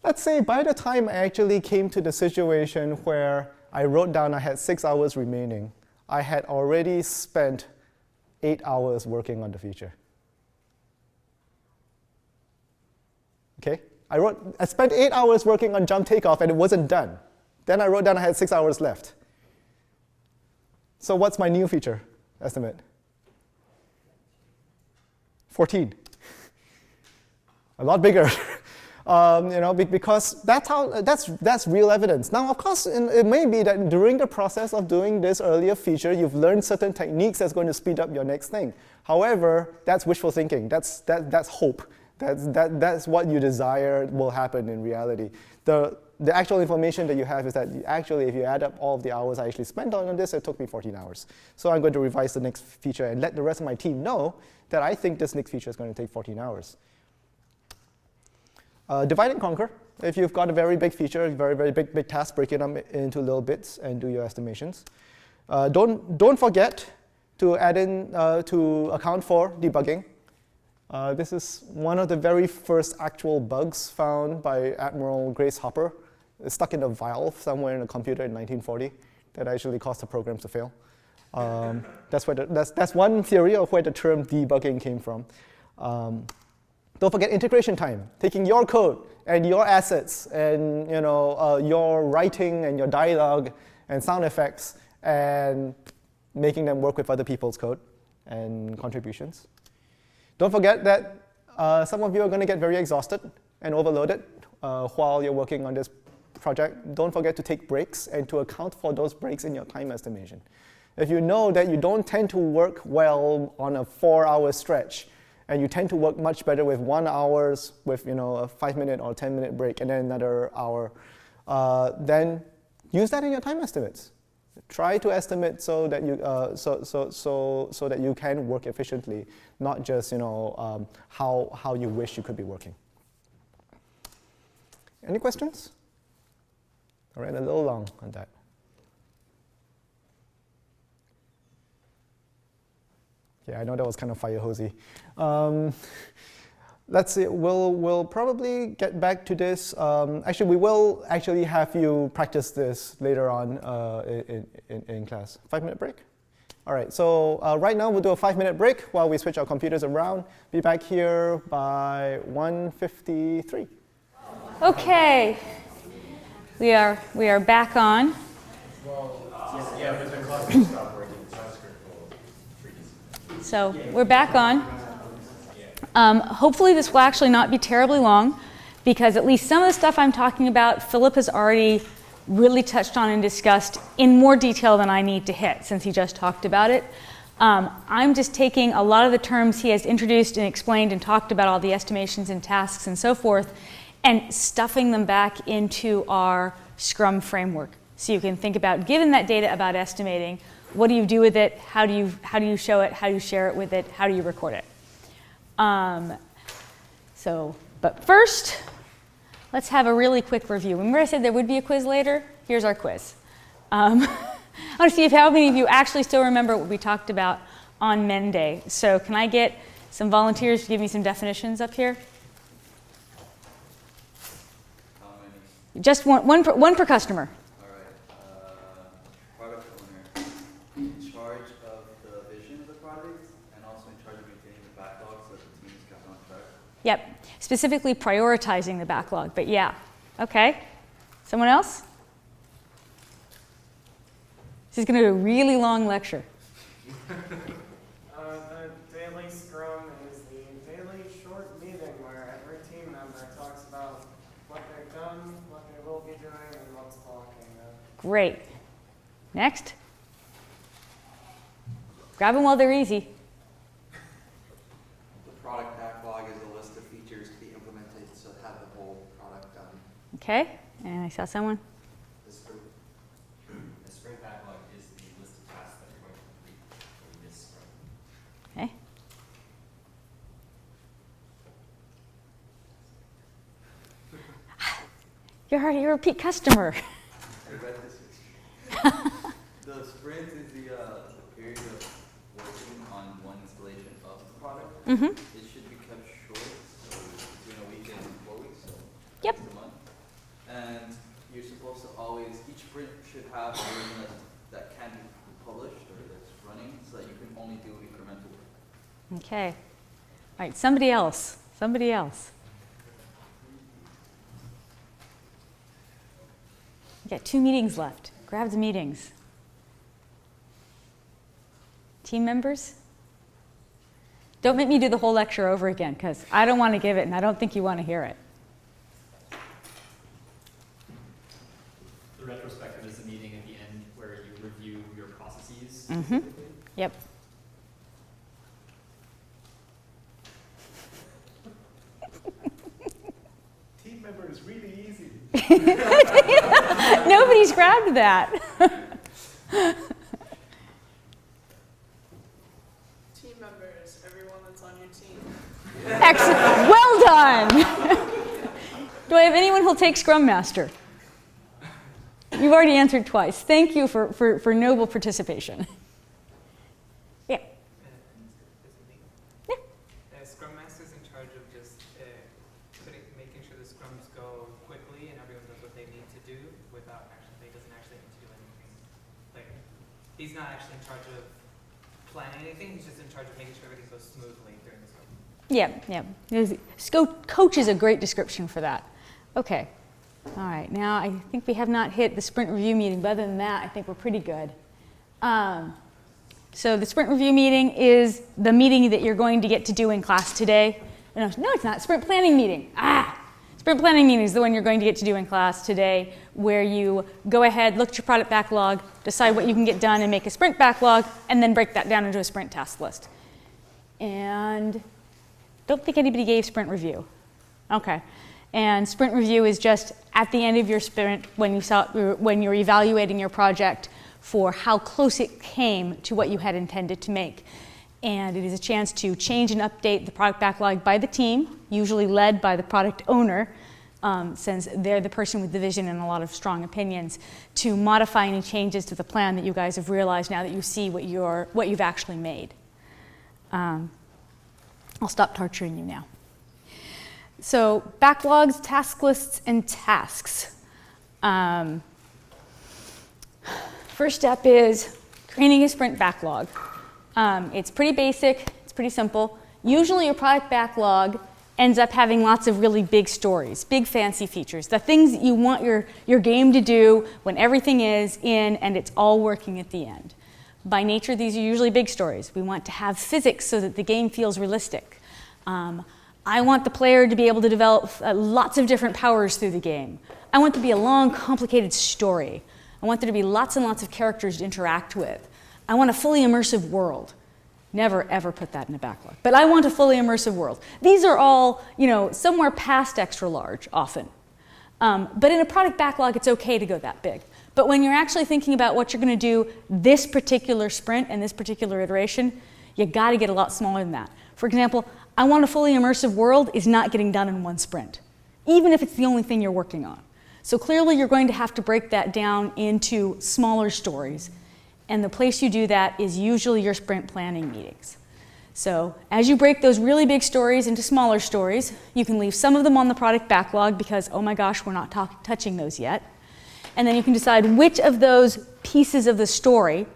Let's say by the time I actually came to the situation where I wrote down I had 6 hours remaining, I had already spent 8 hours working on the feature. Okay? I spent 8 hours working on jump takeoff and it wasn't done. Then I wrote down I had 6 hours left. So what's my new feature estimate? 14. A lot bigger. Because that's real evidence. Now, of course, it may be that during the process of doing this earlier feature, you've learned certain techniques that's going to speed up your next thing. However, that's wishful thinking. That's hope. That's what you desire will happen in reality. The actual information that you have is that actually, if you add up all of the hours I actually spent on this, it took me 14 hours. So I'm going to revise the next feature and let the rest of my team know that I think this next feature is going to take 14 hours. Divide and conquer. If you've got a very big feature, a very, very big task, break it up into little bits and do your estimations. Don't forget to add in, to account for debugging. This is one of the very first actual bugs found by Admiral Grace Hopper. It's stuck in a valve somewhere in a computer in 1940 that actually caused the programs to fail. That's one theory of where the term debugging came from. Don't forget integration time, taking your code and your assets and your writing and your dialogue and sound effects and making them work with other people's code and contributions. Don't forget that some of you are going to get very exhausted and overloaded while you're working on this project. Don't forget to take breaks and to account for those breaks in your time estimation. If you know that you don't tend to work well on a 4-hour stretch, and you tend to work much better with 1 hour with a 5-minute or 10-minute break and then another hour, then use that in your time estimates. Try to estimate so that you so that you can work efficiently, not just how you wish you could be working. Any questions? I ran a little long on that. Yeah, I know that was kind of fire hosey. Let's see. We'll probably get back to this. Actually, we will actually have you practice this later on in class. 5-minute break. All right. So right now we'll do a 5-minute break while we switch our computers around. Be back here by 1:53. Okay. We are back on. Yeah, but the clock will stop working. JavaScript will freeze. So we're back on. Hopefully this will actually not be terribly long, because at least some of the stuff I'm talking about, Philip has already really touched on and discussed in more detail than I need to hit, since he just talked about it. I'm just taking a lot of the terms he has introduced and explained and talked about, all the estimations and tasks and so forth, and stuffing them back into our Scrum framework. So you can think about, given that data about estimating, what do you do with it? How do you show it? How do you share it with it? How do you record it? But first, let's have a really quick review. Remember I said there would be a quiz later? Here's our quiz. I want to see if how many of you actually still remember what we talked about on Monday. So can I get some volunteers to give me some definitions up here? How many? Just one per customer. All right. Product owner, in charge of the vision of the product, and also in charge of maintaining the backlog so that the team is kept on track. Yep. Specifically prioritizing the backlog, but yeah. Okay. Someone else? This is going to be a really long lecture. The daily scrum is the daily short meeting where every team member talks about what they've done, what they will be doing, and what's blocking them. Great. Next. Grab them while they're easy. The product backlog is a list of features to be implemented to have the whole product done. Okay. And I saw someone. The sprint backlog is the list of tasks that you're going to complete in this sprint. Okay. You're a repeat customer. The sprint is the period of working on one installation of the product. Mm-hmm. It should be kept short, so between a week and 4 weeks, so Yep. once a month. And you're supposed to always, each sprint should have a version that can be published or that's running, so that you can only do incremental work. Okay. All right, somebody else. Somebody else. You got 2 meetings left. Grab the meetings. Team members? Don't make me do the whole lecture over again, because I don't want to give it, and I don't think you want to hear it. The retrospective is the meeting at the end where you review your processes. Mm-hmm. Yep. Team member is really easy. Nobody's grabbed that. Team member is everyone that's on your team. Excellent. Well done. Do I have anyone who'll take Scrum Master? You've already answered twice. Thank you for noble participation. Yeah. Yeah. Scrum Master's in charge of just making sure the scrums go quickly and everyone does what they need to do without he doesn't actually need to do anything. Like, he's not actually in charge of planning anything, he's just in charge of making sure everything goes smoothly during the scrum. Yeah, yeah. Coach is a great description for that. Okay. All right. Now, I think we have not hit the sprint review meeting, but other than that, I think we're pretty good. So the sprint review meeting is the meeting that you're going to get to do in class today. No, it's not. Sprint planning meeting. Sprint planning meeting is the one you're going to get to do in class today, where you go ahead, look at your product backlog, decide what you can get done, and make a sprint backlog, and then break that down into a sprint task list. And Don't think anybody gave sprint review. Okay. And sprint review is just at the end of your sprint when you're evaluating your project for how close it came to what you had intended to make. And it is a chance to change and update the product backlog by the team, usually led by the product owner, since they're the person with the vision and a lot of strong opinions, to modify any changes to the plan that you guys have realized now that you see what you've actually made. I'll stop torturing you now. So backlogs, task lists, and tasks. First step is creating a sprint backlog. It's pretty basic, it's pretty simple. Usually your product backlog ends up having lots of really big stories, big fancy features, the things that you want your game to do when everything is in and it's all working at the end. By nature, these are usually big stories. We want to have physics so that the game feels realistic. I want the player to be able to develop lots of different powers through the game. I want there to be a long, complicated story. I want there to be lots and lots of characters to interact with. I want a fully immersive world. Never, ever put that in a backlog. But I want a fully immersive world. These are all, somewhere past extra large, often. But in a product backlog, it's okay to go that big. But when you're actually thinking about what you're going to do this particular sprint and this particular iteration, you got to get a lot smaller than that. For example, I want a fully immersive world is not getting done in one sprint, even if it's the only thing you're working on. So clearly, you're going to have to break that down into smaller stories. And the place you do that is usually your sprint planning meetings. So as you break those really big stories into smaller stories, you can leave some of them on the product backlog because, oh my gosh, we're not touching those yet. And then you can decide which of those pieces of the story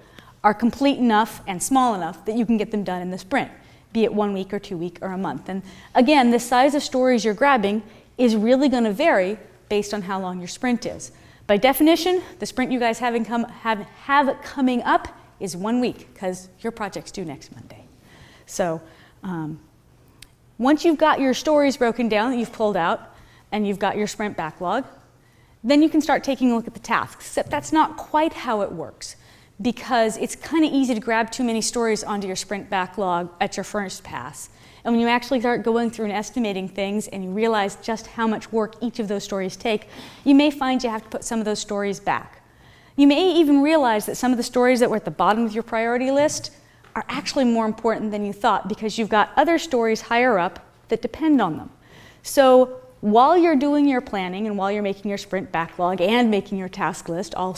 are complete enough and small enough that you can get them done in the sprint, be it 1 week or 2 week or a month. And again, the size of stories you're grabbing is really going to vary based on how long your sprint is. By definition, the sprint you guys have coming up is 1 week because your project's due next Monday. So once you've got your stories broken down that you've pulled out and you've got your sprint backlog, then you can start taking a look at the tasks. Except that's not quite how it works because it's kind of easy to grab too many stories onto your sprint backlog at your first pass. And when you actually start going through and estimating things and you realize just how much work each of those stories take, you may find you have to put some of those stories back. You may even realize that some of the stories that were at the bottom of your priority list are actually more important than you thought because you've got other stories higher up that depend on them. So while you're doing your planning and while you're making your sprint backlog and making your task list, all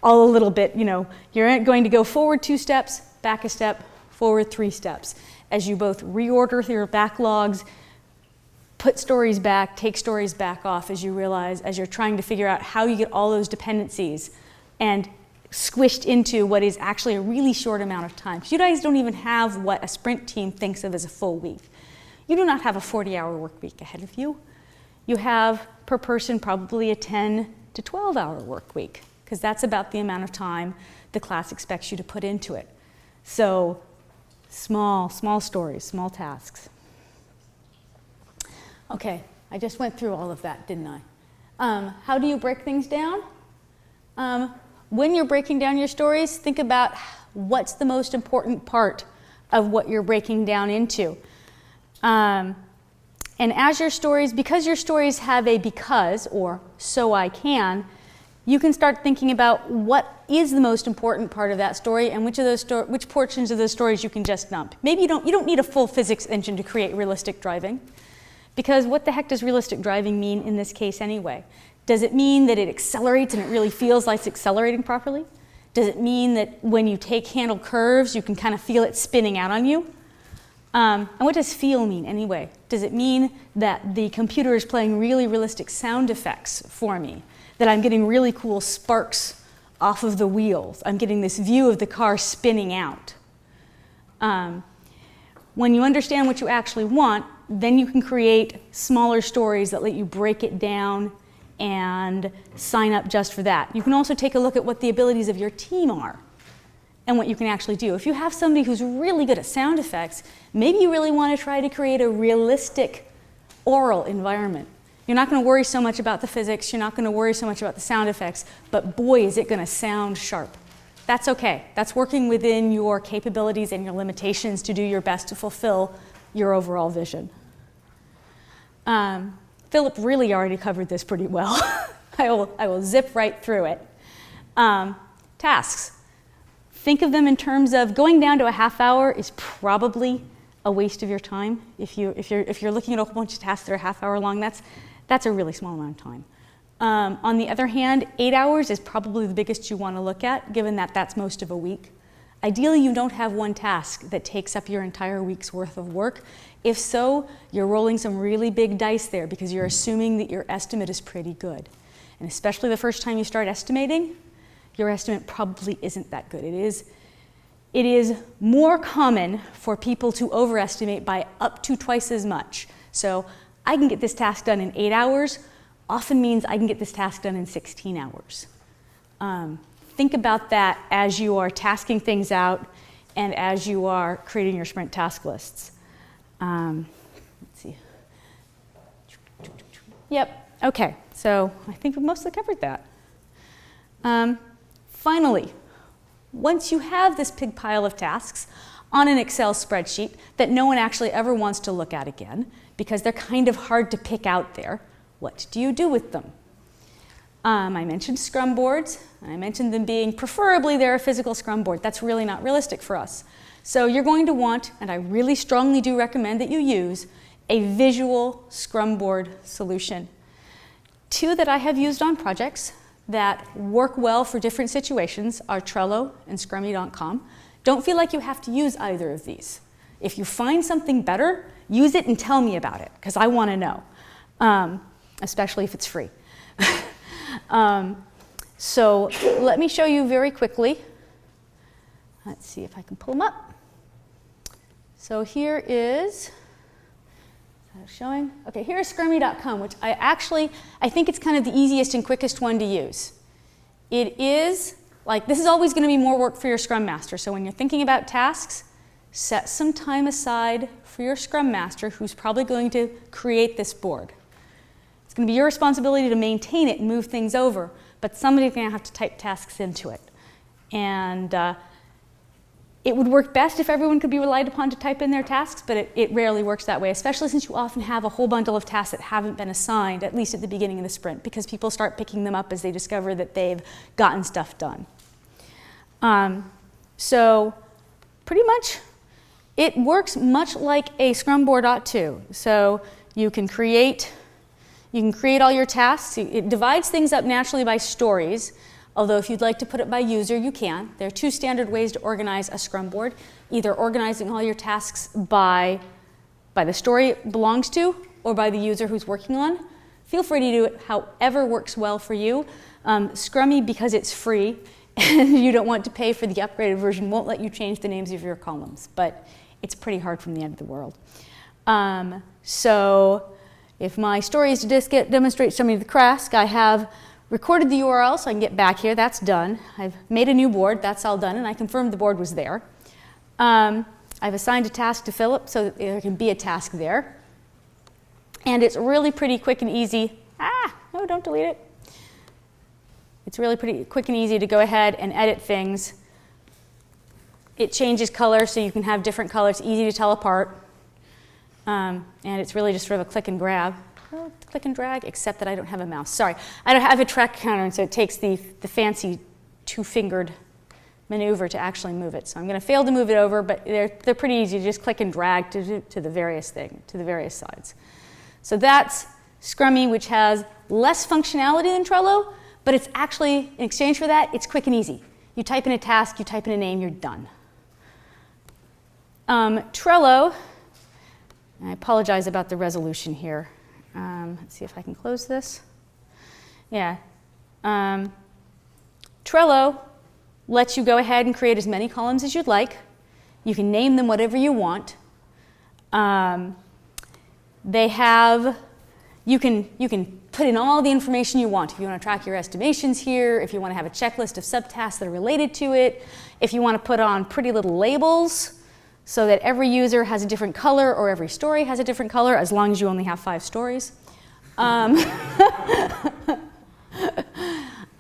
a little bit, you're going to go forward 2 steps, back a step, forward 3 steps. As you both reorder your backlogs, put stories back, take stories back off as you realize, as you're trying to figure out how you get all those dependencies and squished into what is actually a really short amount of time. You guys don't even have what a sprint team thinks of as a full week. You do not have a 40-hour work week ahead of you. You have, per person, probably a 10 to 12-hour work week because that's about the amount of time the class expects you to put into it. So small stories, small tasks. Okay, I just went through all of that, didn't I? How do you break things down? When you're breaking down your stories, think about what's the most important part of what you're breaking down into. And as your stories, because your stories have a because or so I can, you can start thinking about what is the most important part of that story and which portions of those stories you can just dump. Maybe you don't need a full physics engine to create realistic driving, because what the heck does realistic driving mean in this case anyway? Does it mean that it accelerates and it really feels like it's accelerating properly? Does it mean that when you handle curves, you can kind of feel it spinning out on you? And what does feel mean anyway? Does it mean that the computer is playing really realistic sound effects for me? That I'm getting really cool sparks off of the wheels? I'm getting this view of the car spinning out. When you understand what you actually want, then you can create smaller stories that let you break it down and sign up just for that. You can also take a look at what the abilities of your team are and what you can actually do. If you have somebody who's really good at sound effects, maybe you really want to try to create a realistic oral environment. You're not going to worry so much about the physics, you're not going to worry so much about the sound effects, but boy, is it going to sound sharp. That's okay. That's working within your capabilities and your limitations to do your best to fulfill your overall vision. Philip really already covered this pretty well. I will zip right through it. Tasks. Think of them in terms of going down to a half hour is probably a waste of your time. If you're looking at a whole bunch of tasks that are a half hour long, that's a really small amount of time. On the other hand, 8 hours is probably the biggest you want to look at, given that that's most of a week. Ideally, you don't have one task that takes up your entire week's worth of work. If so, you're rolling some really big dice there because you're assuming that your estimate is pretty good. And especially the first time you start estimating, your estimate probably isn't that good. It is more common for people to overestimate by up to twice as much. So I can get this task done in 8 hours often means I can get this task done in 16 hours. Think about that as you are tasking things out and as you are creating your sprint task lists. Let's see. Yep, okay, so I think we've mostly covered that. Finally, once you have this big pile of tasks on an Excel spreadsheet that no one actually ever wants to look at again because they're kind of hard to pick out there, what do you do with them? I mentioned Scrum boards. I mentioned them being, preferably they're a physical Scrum board. That's really not realistic for us. So you're going to want, and I really strongly do recommend that you use, a visual Scrum board solution. Two that I have used on projects that work well for different situations are Trello and Scrummy.com. Don't feel like you have to use either of these. If you find something better, use it and tell me about it, because I want to know, especially if it's free. So let me show you very quickly. Let's see if I can pull them up. So here is showing. Okay, here's Scrummy.com, which I think it's kind of the easiest and quickest one to use. It is, this is always going to be more work for your Scrum Master. So when you're thinking about tasks, set some time aside for your Scrum Master, who's probably going to create this board. It's going to be your responsibility to maintain it and move things over, but somebody's going to have to type tasks into it. And it would work best if everyone could be relied upon to type in their tasks, but it rarely works that way, especially since you often have a whole bundle of tasks that haven't been assigned, at least at the beginning of the sprint, because people start picking them up as they discover that they've gotten stuff done. So pretty much it works much like a Scrum board ought to. So you can create all your tasks. It divides things up naturally by stories, although if you'd like to put it by user, you can. There are two standard ways to organize a Scrum board, either organizing all your tasks by the story it belongs to or by the user who's working on. Feel free to do it however works well for you. Scrummy, because it's free and you don't want to pay for the upgraded version, won't let you change the names of your columns, but it's pretty hard from the end of the world. So if my story is to demonstrate something to the Crask, I have recorded the URL so I can get back here. That's done. I've made a new board. That's all done, and I confirmed the board was there. I've assigned a task to Philip so that there can be a task there. And it's really pretty quick and easy. No, don't delete it. It's really pretty quick and easy to go ahead and edit things. It changes color so you can have different colors, easy to tell apart. And it's really just sort of a click and grab. Click and drag, except that I don't have a mouse. Sorry, I don't have a track counter, and so it takes the fancy two-fingered maneuver to actually move it. So I'm going to fail to move it over, but they're pretty easy. You just click and drag to the various sides. So that's Scrummy, which has less functionality than Trello, but it's actually, in exchange for that, it's quick and easy. You type in a task, you type in a name, you're done. Trello, I apologize about the resolution here. Let's see if I can close this. Yeah. Trello lets you go ahead and create as many columns as you'd like. You can name them whatever you want. You can put in all the information you want. If you want to track your estimations here, if you want to have a checklist of subtasks that are related to it, if you want to put on pretty little labels so that every user has a different color or every story has a different color, as long as you only have 5 stories. But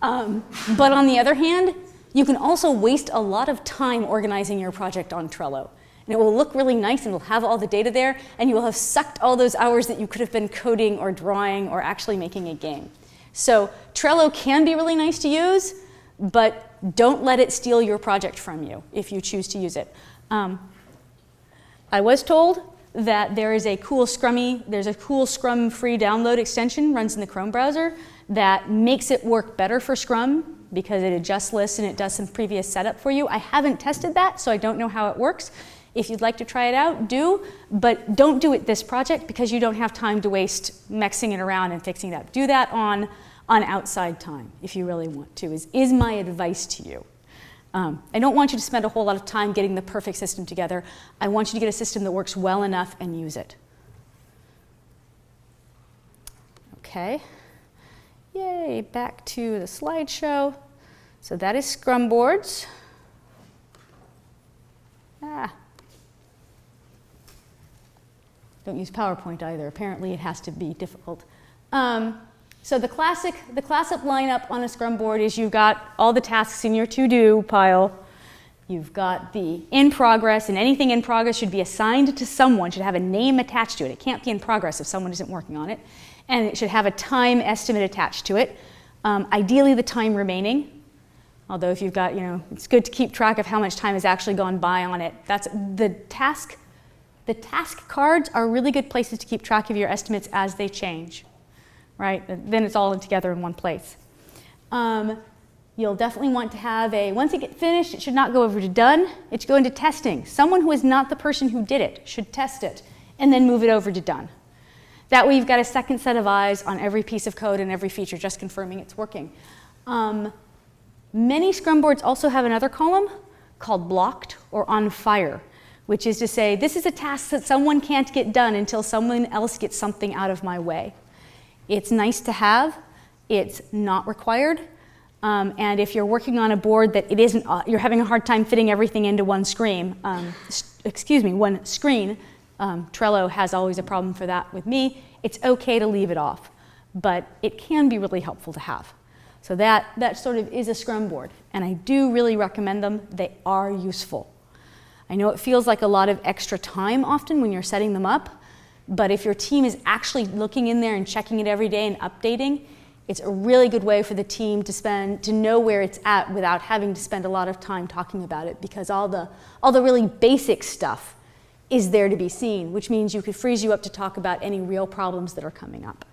on the other hand, you can also waste a lot of time organizing your project on Trello. And it will look really nice and it'll have all the data there, and you will have sucked all those hours that you could have been coding or drawing or actually making a game. So Trello can be really nice to use, but don't let it steal your project from you if you choose to use it. I was told that there's a cool Scrum free download extension, runs in the Chrome browser, that makes it work better for Scrum because it adjusts lists and it does some previous setup for you. I haven't tested that, so I don't know how it works. If you'd like to try it out, do, but don't do it this project because you don't have time to waste mexing it around and fixing it up. Do that on outside time if you really want to, is my advice to you. I don't want you to spend a whole lot of time getting the perfect system together. I want you to get a system that works well enough and use it. Okay. Yay, back to the slideshow. So that is Scrum boards. Don't use PowerPoint either. Apparently it has to be difficult. So the classic lineup on a Scrum board is you've got all the tasks in your to-do pile. You've got the in progress, and anything in progress should be assigned to someone, should have a name attached to it. It can't be in progress if someone isn't working on it. And it should have a time estimate attached to it. Ideally the time remaining. Although if you've got, it's good to keep track of how much time has actually gone by on it. The task cards are really good places to keep track of your estimates as they change, right? Then it's all together in one place. You'll definitely want to have once it gets finished, it should not go over to done. It should go into testing. Someone who is not the person who did it should test it and then move it over to done. That way you've got a second set of eyes on every piece of code and every feature, just confirming it's working. Many Scrum boards also have another column called blocked or on fire, which is to say, this is a task that someone can't get done until someone else gets something out of my way. It's nice to have, it's not required, and if you're working on a board that it isn't, you're having a hard time fitting everything into one screen, Trello has always a problem for that with me. It's okay to leave it off, but it can be really helpful to have. So that sort of is a Scrum board, and I do really recommend them. They are useful. I know it feels like a lot of extra time often when you're setting them up, but if your team is actually looking in there and checking it every day and updating, it's a really good way for the team to know where it's at without having to spend a lot of time talking about it, because all the really basic stuff is there to be seen, which means it frees you up to talk about any real problems that are coming up.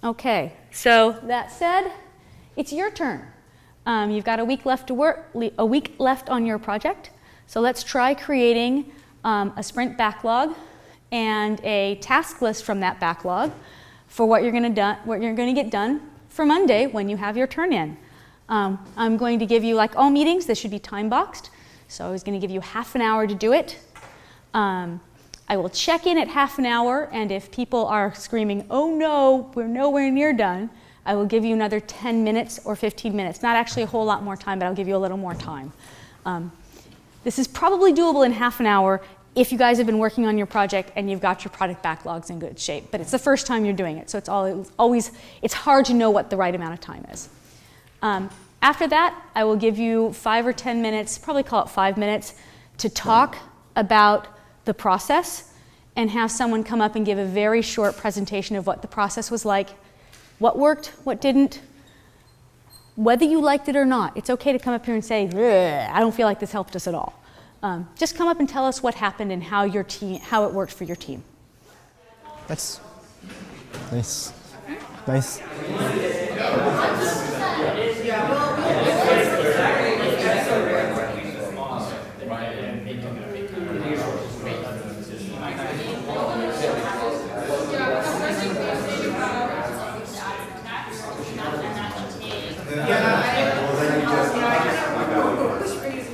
Okay, so that said, it's your turn. You've got a week left to work, a week left on your project. So let's try creating a sprint backlog and a task list from that backlog for what you're going to get done for Monday when you have your turn in. I'm going to give you, like all meetings, this should be time boxed. So I was going to give you half an hour to do it. I will check in at half an hour, and if people are screaming, "Oh no, we're nowhere near done," I will give you another 10 minutes or 15 minutes. Not actually a whole lot more time, but I'll give you a little more time. This is probably doable in half an hour if you guys have been working on your project and you've got your product backlogs in good shape. But it's the first time you're doing it, so it's hard to know what the right amount of time is. After that, I will give you 5 or 10 minutes, probably call it 5 minutes, to talk about the process and have someone come up and give a very short presentation of what the process was like, what worked, what didn't, whether you liked it or not. It's okay to come up here and say, I don't feel like this helped us at all. Just come up and tell us what happened and how it worked for your team. That's nice. Nice.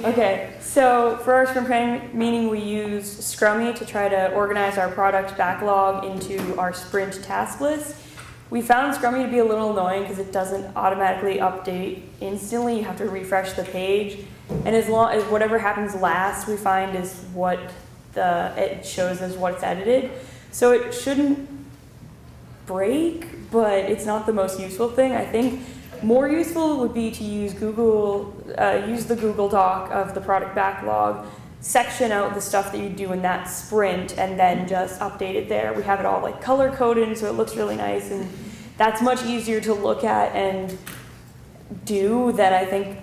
Okay, so for our Scrum planning meeting, we used Scrummy to try to organize our product backlog into our sprint task list. We found Scrummy to be a little annoying because it doesn't automatically update instantly. You have to refresh the page. And as long as whatever happens last, we find is what it shows as what's edited. So it shouldn't break, but it's not the most useful thing. I think more useful would be to use the Google Doc of the product backlog section out the stuff that you do in that sprint and then just update it there. We have it all like color coded so it looks really nice, and that's much easier to look at and do than I think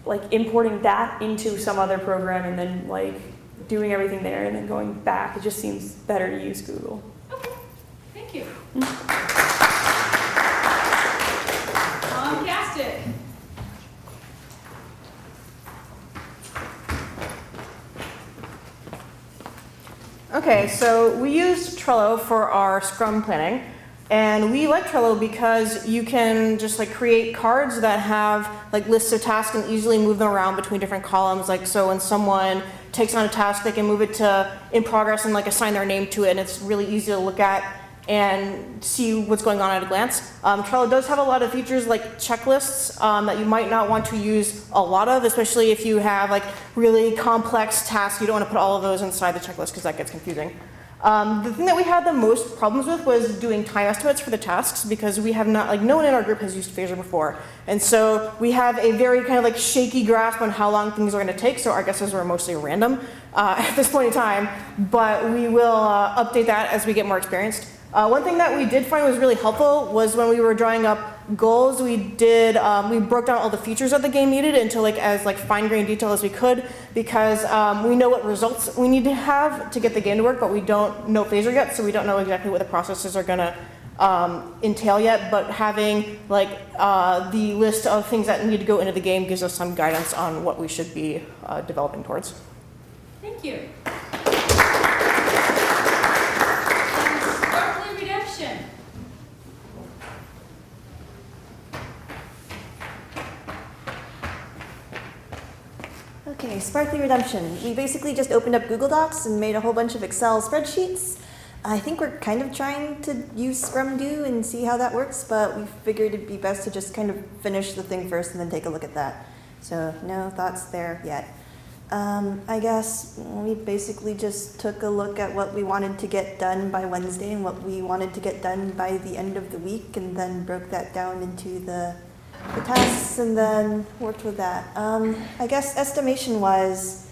like importing that into some other program and then like doing everything there and then going back. It just seems better to use Google. Okay, thank you. Mm-hmm. Fantastic. Okay, so we use Trello for our Scrum planning, and we like Trello because you can just like create cards that have like lists of tasks and easily move them around between different columns. Like so when someone takes on a task, they can move it to in progress and like assign their name to it, and it's really easy to look at and see what's going on at a glance. Trello does have a lot of features like checklists that you might not want to use a lot of, especially if you have like really complex tasks. You don't want to put all of those inside the checklist because that gets confusing. The thing that we had the most problems with was doing time estimates for the tasks, because we have not, like no one in our group has used Phaser before. And so we have a very kind of like shaky grasp on how long things are going to take, so our guesses were mostly random at this point in time, but we will update that as we get more experienced. One thing that we did find was really helpful was when we were drawing up goals, we broke down all the features that the game needed into like as like fine-grained detail as we could, because we know what results we need to have to get the game to work, but we don't know Phaser yet, so we don't know exactly what the processes are going to entail yet. But having like the list of things that need to go into the game gives us some guidance on what we should be developing towards. Thank you. Okay, Sparkly Redemption. We basically just opened up Google Docs and made a whole bunch of Excel spreadsheets. I think we're kind of trying to use Scrum Do and see how that works, but we figured it'd be best to just kind of finish the thing first and then take a look at that. So no thoughts there yet. I guess we basically just took a look at what we wanted to get done by Wednesday and what we wanted to get done by the end of the week, and then broke that down into the tasks and then worked with that. I guess estimation-wise,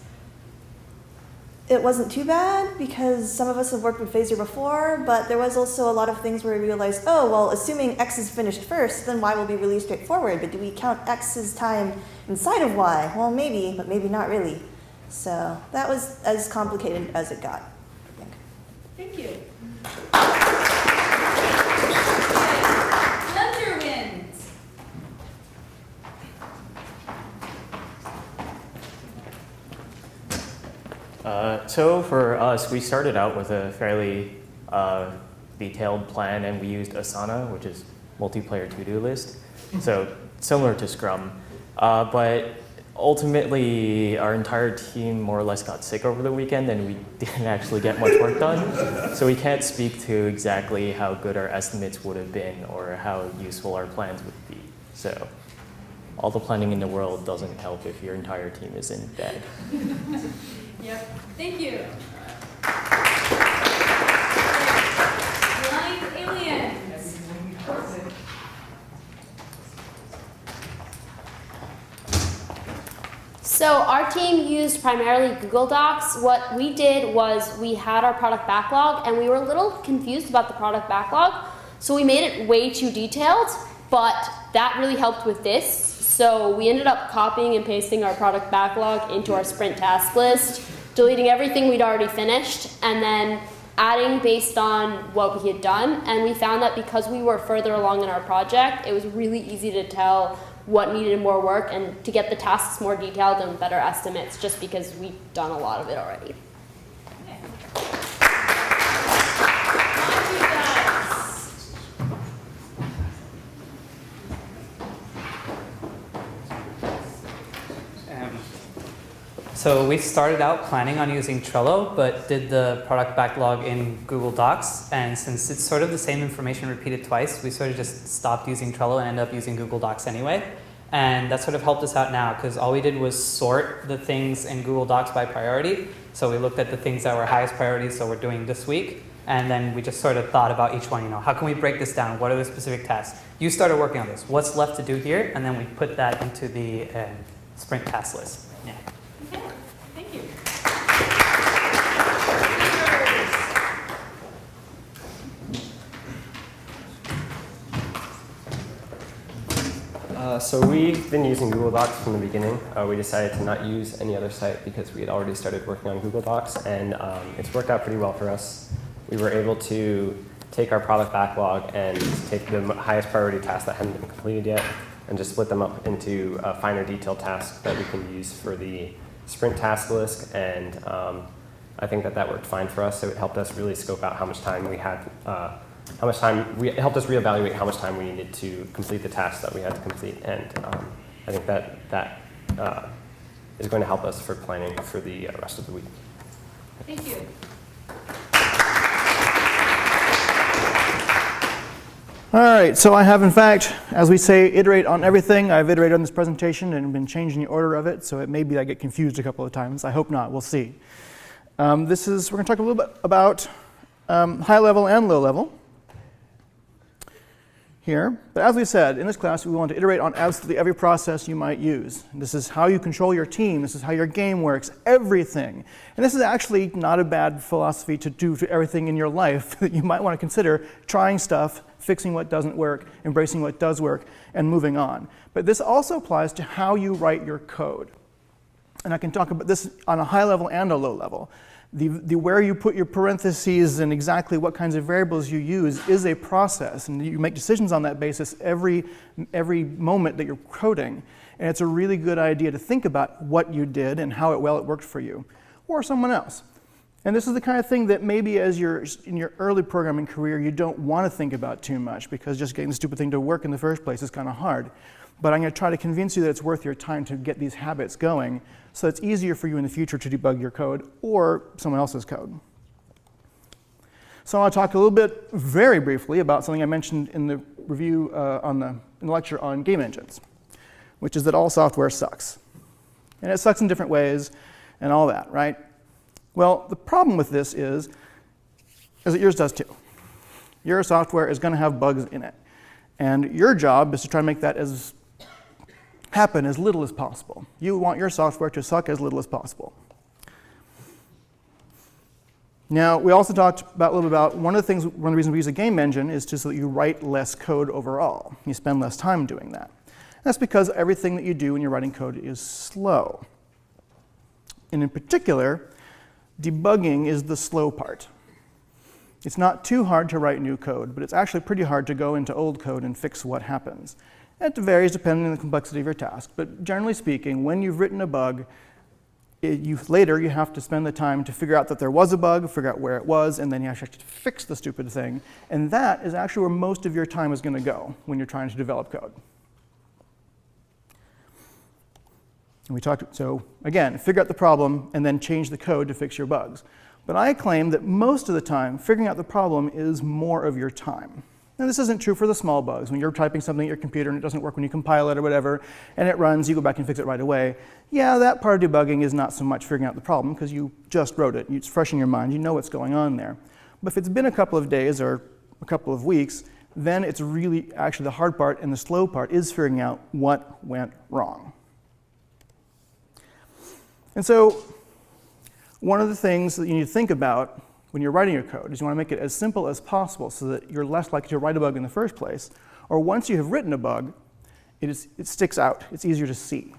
it wasn't too bad because some of us have worked with Phaser before, but there was also a lot of things where we realized, oh, well, assuming X is finished first, then Y will be really straightforward, but do we count X's time inside of Y? Well, maybe, but maybe not really. So that was as complicated as it got, I think. Thank you. So for us, we started out with a fairly detailed plan, and we used Asana, which is multiplayer to-do list. So similar to Scrum, but ultimately our entire team more or less got sick over the weekend, and we didn't actually get much work done. So we can't speak to exactly how good our estimates would have been or how useful our plans would be. So all the planning in the world doesn't help if your entire team is in bed. Yep. Thank you. Blind aliens. So our team used primarily Google Docs. What we did was we had our product backlog, and we were a little confused about the product backlog. So we made it way too detailed, but that really helped with this. So we ended up copying and pasting our product backlog into our sprint task list, deleting everything we'd already finished, and then adding based on what we had done. And we found that because we were further along in our project, it was really easy to tell what needed more work and to get the tasks more detailed and better estimates, just because we've done a lot of it already. So we started out planning on using Trello, but did the product backlog in Google Docs. And since it's sort of the same information repeated twice, we sort of just stopped using Trello and ended up using Google Docs anyway. And that sort of helped us out now, because all we did was sort the things in Google Docs by priority. So we looked at the things that were highest priority, so we're doing this week. And then we just sort of thought about each one, how can we break this down? What are the specific tasks? You started working on this. What's left to do here? And then we put that into the sprint task list. Yeah. Okay, thank you. So we've been using Google Docs from the beginning. We decided to not use any other site because we had already started working on Google Docs, and it's worked out pretty well for us. We were able to take our product backlog and take the highest priority tasks that hadn't been completed yet and just split them up into finer detailed tasks that we can use for the sprint task list, and I think that worked fine for us. So it helped us really scope out how much time we had, it helped us reevaluate how much time we needed to complete the tasks that we had to complete, and I think that is going to help us for planning for the rest of the week. Thank you. All right, so I have, in fact, as we say, iterate on everything. I've iterated on this presentation and been changing the order of it, so it may be that I get confused a couple of times. I hope not. We'll see. We're going to talk a little bit about high level and low level here. But as we said, in this class, we want to iterate on absolutely every process you might use. This is how you control your team. This is how your game works, everything. And this is actually not a bad philosophy to do to everything in your life that you might want to consider trying stuff, fixing what doesn't work, embracing what does work, and moving on. But this also applies to how you write your code. And I can talk about this on a high level and a low level. The where you put your parentheses and exactly what kinds of variables you use is a process, and you make decisions on that basis every moment that you're coding. And it's a really good idea to think about what you did and how well it worked for you, or someone else. And this is the kind of thing that maybe as you're in your early programming career, you don't want to think about too much, because just getting the stupid thing to work in the first place is kind of hard. But I'm going to try to convince you that it's worth your time to get these habits going, so it's easier for you in the future to debug your code or someone else's code. So I want to talk a little bit, very briefly, about something I mentioned in the review in the lecture on game engines, which is that all software sucks. And it sucks in different ways and all that, right? Well, the problem with this is that yours does too. Your software is going to have bugs in it. And your job is to try to make that happen as little as possible. You want your software to suck as little as possible. Now, we also talked about a little bit about one of the reasons we use a game engine is just so that you write less code overall. You spend less time doing that. That's because everything that you do when you're writing code is slow. And in particular, debugging is the slow part. It's not too hard to write new code, but it's actually pretty hard to go into old code and fix what happens. It varies depending on the complexity of your task, but generally speaking, when you've written a bug, later you have to spend the time to figure out that there was a bug, figure out where it was, and then you actually have to fix the stupid thing. And that is actually where most of your time is going to go when you're trying to develop code. And so again, figure out the problem and then change the code to fix your bugs. But I claim that most of the time, figuring out the problem is more of your time. Now, this isn't true for the small bugs. When you're typing something at your computer and it doesn't work when you compile it or whatever, and it runs, you go back and fix it right away. Yeah, that part of debugging is not so much figuring out the problem because you just wrote it. It's fresh in your mind. You know what's going on there. But if it's been a couple of days or a couple of weeks, then it's really actually the hard part, and the slow part is figuring out what went wrong. And so one of the things that you need to think about when you're writing your code is you want to make it as simple as possible so that you're less likely to write a bug in the first place. Or once you have written a bug, it sticks out. It's easier to see.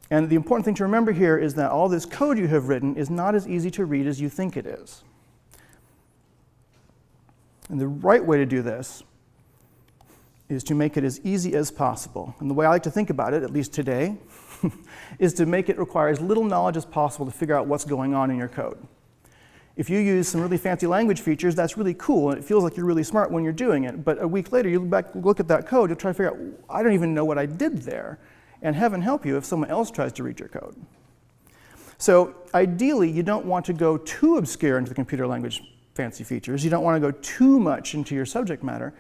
And the important thing to remember here is that all this code you have written is not as easy to read as you think it is. And the right way to do this is to make it as easy as possible. And the way I like to think about it, at least today, is to make it require as little knowledge as possible to figure out what's going on in your code. If you use some really fancy language features, that's really cool, and it feels like you're really smart when you're doing it. But a week later, you look at that code, you'll try to figure out, I don't even know what I did there. And heaven help you if someone else tries to read your code. So ideally, you don't want to go too obscure into the computer language fancy features. You don't want to go too much into your subject matter.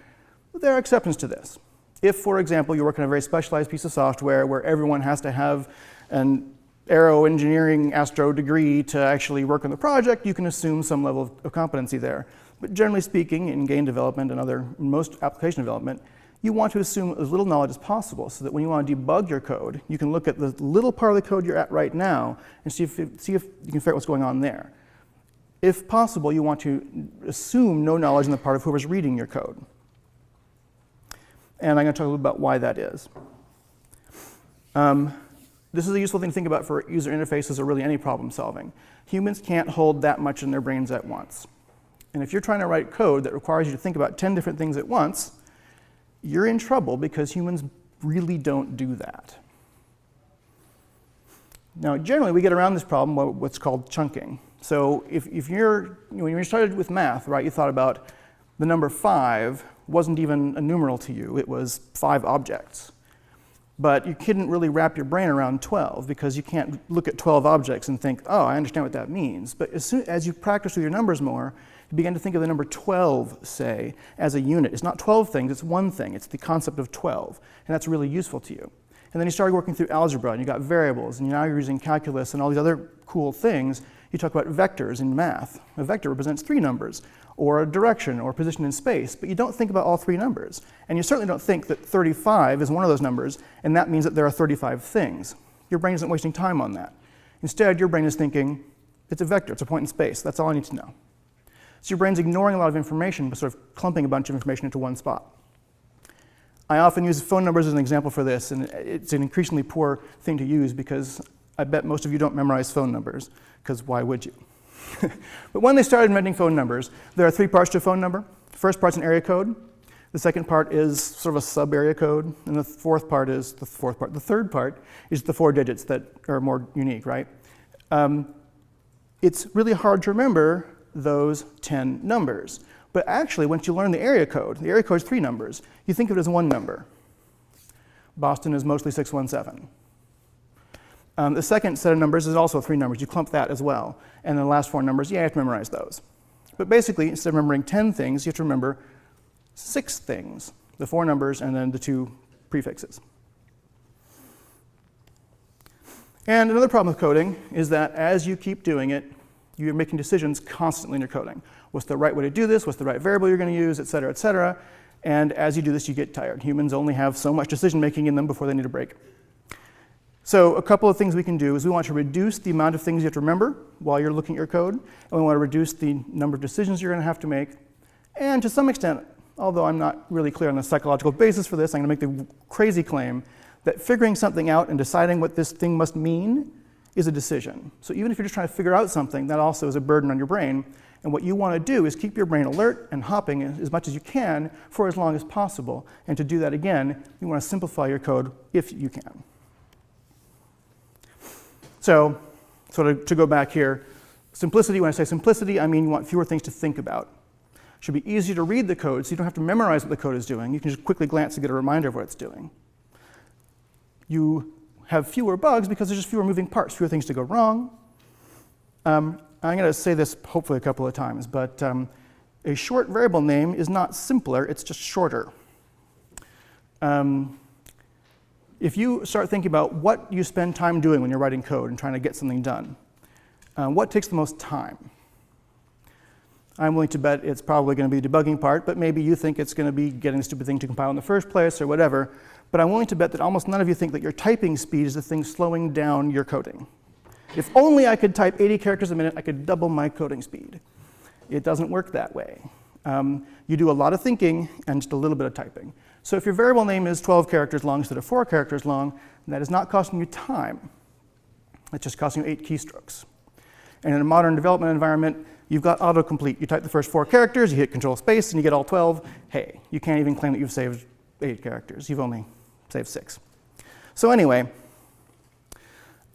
But there are exceptions to this. If, for example, you work on a very specialized piece of software where everyone has to have an aero engineering astro degree to actually work on the project, you can assume some level of competency there. But generally speaking, in game development and most application development, you want to assume as little knowledge as possible so that when you want to debug your code, you can look at the little part of the code you're at right now and see if you can figure out what's going on there. If possible, you want to assume no knowledge on the part of whoever's reading your code. and I'm going to talk a little about why that is. This is a useful thing to think about for user interfaces or really any problem solving. Humans can't hold that much in their brains at once. And if you're trying to write code that requires you to think about 10 different things at once, you're in trouble because humans really don't do that. Now, generally, we get around this problem with what's called chunking. So if you're, when you started with math, right, you thought about the number 5 wasn't even a numeral to you. It was 5 objects. But you couldn't really wrap your brain around 12 because you can't look at 12 objects and think, oh, I understand what that means. But as soon as you practice with your numbers more, you begin to think of the number 12, say, as a unit. It's not 12 things, it's one thing. It's the concept of 12. And that's really useful to you. And then you started working through algebra, and you got variables, and now you're using calculus and all these other cool things. You talk about vectors in math. A vector represents 3 numbers, or a direction, or position in space, but you don't think about all 3 numbers. And you certainly don't think that 35 is one of those numbers, and that means that there are 35 things. Your brain isn't wasting time on that. Instead, your brain is thinking, it's a vector, it's a point in space, that's all I need to know. So your brain's ignoring a lot of information, but sort of clumping a bunch of information into one spot. I often use phone numbers as an example for this, and it's an increasingly poor thing to use because I bet most of you don't memorize phone numbers, because why would you? But when they started inventing phone numbers, there are 3 parts to a phone number. The first part's an area code. The second part is sort of a sub-area code. And the fourth part is the fourth part. The third part is the 4 digits that are more unique, right? It's really hard to remember those 10 numbers. But actually, once you learn the area code is 3 numbers. You think of it as 1 number. Boston is mostly 617. The second set of numbers is also 3 numbers. You clump that as well. And the last 4 numbers, yeah, you have to memorize those. But basically, instead of remembering 10 things, you have to remember 6 things. The 4 numbers and then the 2 prefixes. And another problem with coding is that as you keep doing it, you're making decisions constantly in your coding. What's the right way to do this? What's the right variable you're going to use, et cetera, et cetera. And as you do this, you get tired. Humans only have so much decision-making in them before they need a break. So a couple of things we can do is we want to reduce the amount of things you have to remember while you're looking at your code, and we want to reduce the number of decisions you're going to have to make. And to some extent, although I'm not really clear on the psychological basis for this, I'm going to make the crazy claim that figuring something out and deciding what this thing must mean is a decision. So even if you're just trying to figure out something, that also is a burden on your brain. And what you want to do is keep your brain alert and hopping as much as you can for as long as possible. And to do that again, you want to simplify your code if you can. So sort of to go back here, simplicity, when I say simplicity, I mean you want fewer things to think about. It should be easier to read the code so you don't have to memorize what the code is doing. You can just quickly glance to get a reminder of what it's doing. You have fewer bugs because there's just fewer moving parts, fewer things to go wrong. I'm going to say this hopefully a couple of times, but a short variable name is not simpler, it's just shorter. If you start thinking about what you spend time doing when you're writing code and trying to get something done, what takes the most time? I'm willing to bet it's probably going to be the debugging part, but maybe you think it's going to be getting the stupid thing to compile in the first place or whatever. But I'm willing to bet that almost none of you think that your typing speed is the thing slowing down your coding. If only I could type 80 characters a minute, I could double my coding speed. It doesn't work that way. You do a lot of thinking and just a little bit of typing. So if your variable name is 12 characters long instead of 4 characters long, that is not costing you time. It's just costing you 8 keystrokes. And in a modern development environment, you've got autocomplete. You type the first 4 characters, you hit Control Space, and you get all 12. Hey, you can't even claim that you've saved 8 characters. You've only saved 6. So anyway,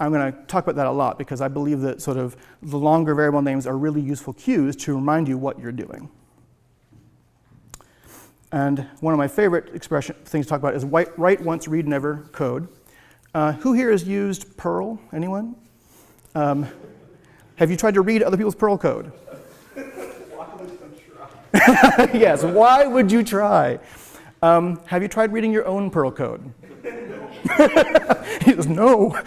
I'm going to talk about that a lot because I believe that sort of the longer variable names are really useful cues to remind you what you're doing. And one of my favorite things to talk about is write once, read never code. Who here has used Perl? Anyone? Have you tried to read other people's Perl code? Why would you try? Yes, why would you try? Have you tried reading your own Perl code? He goes, no.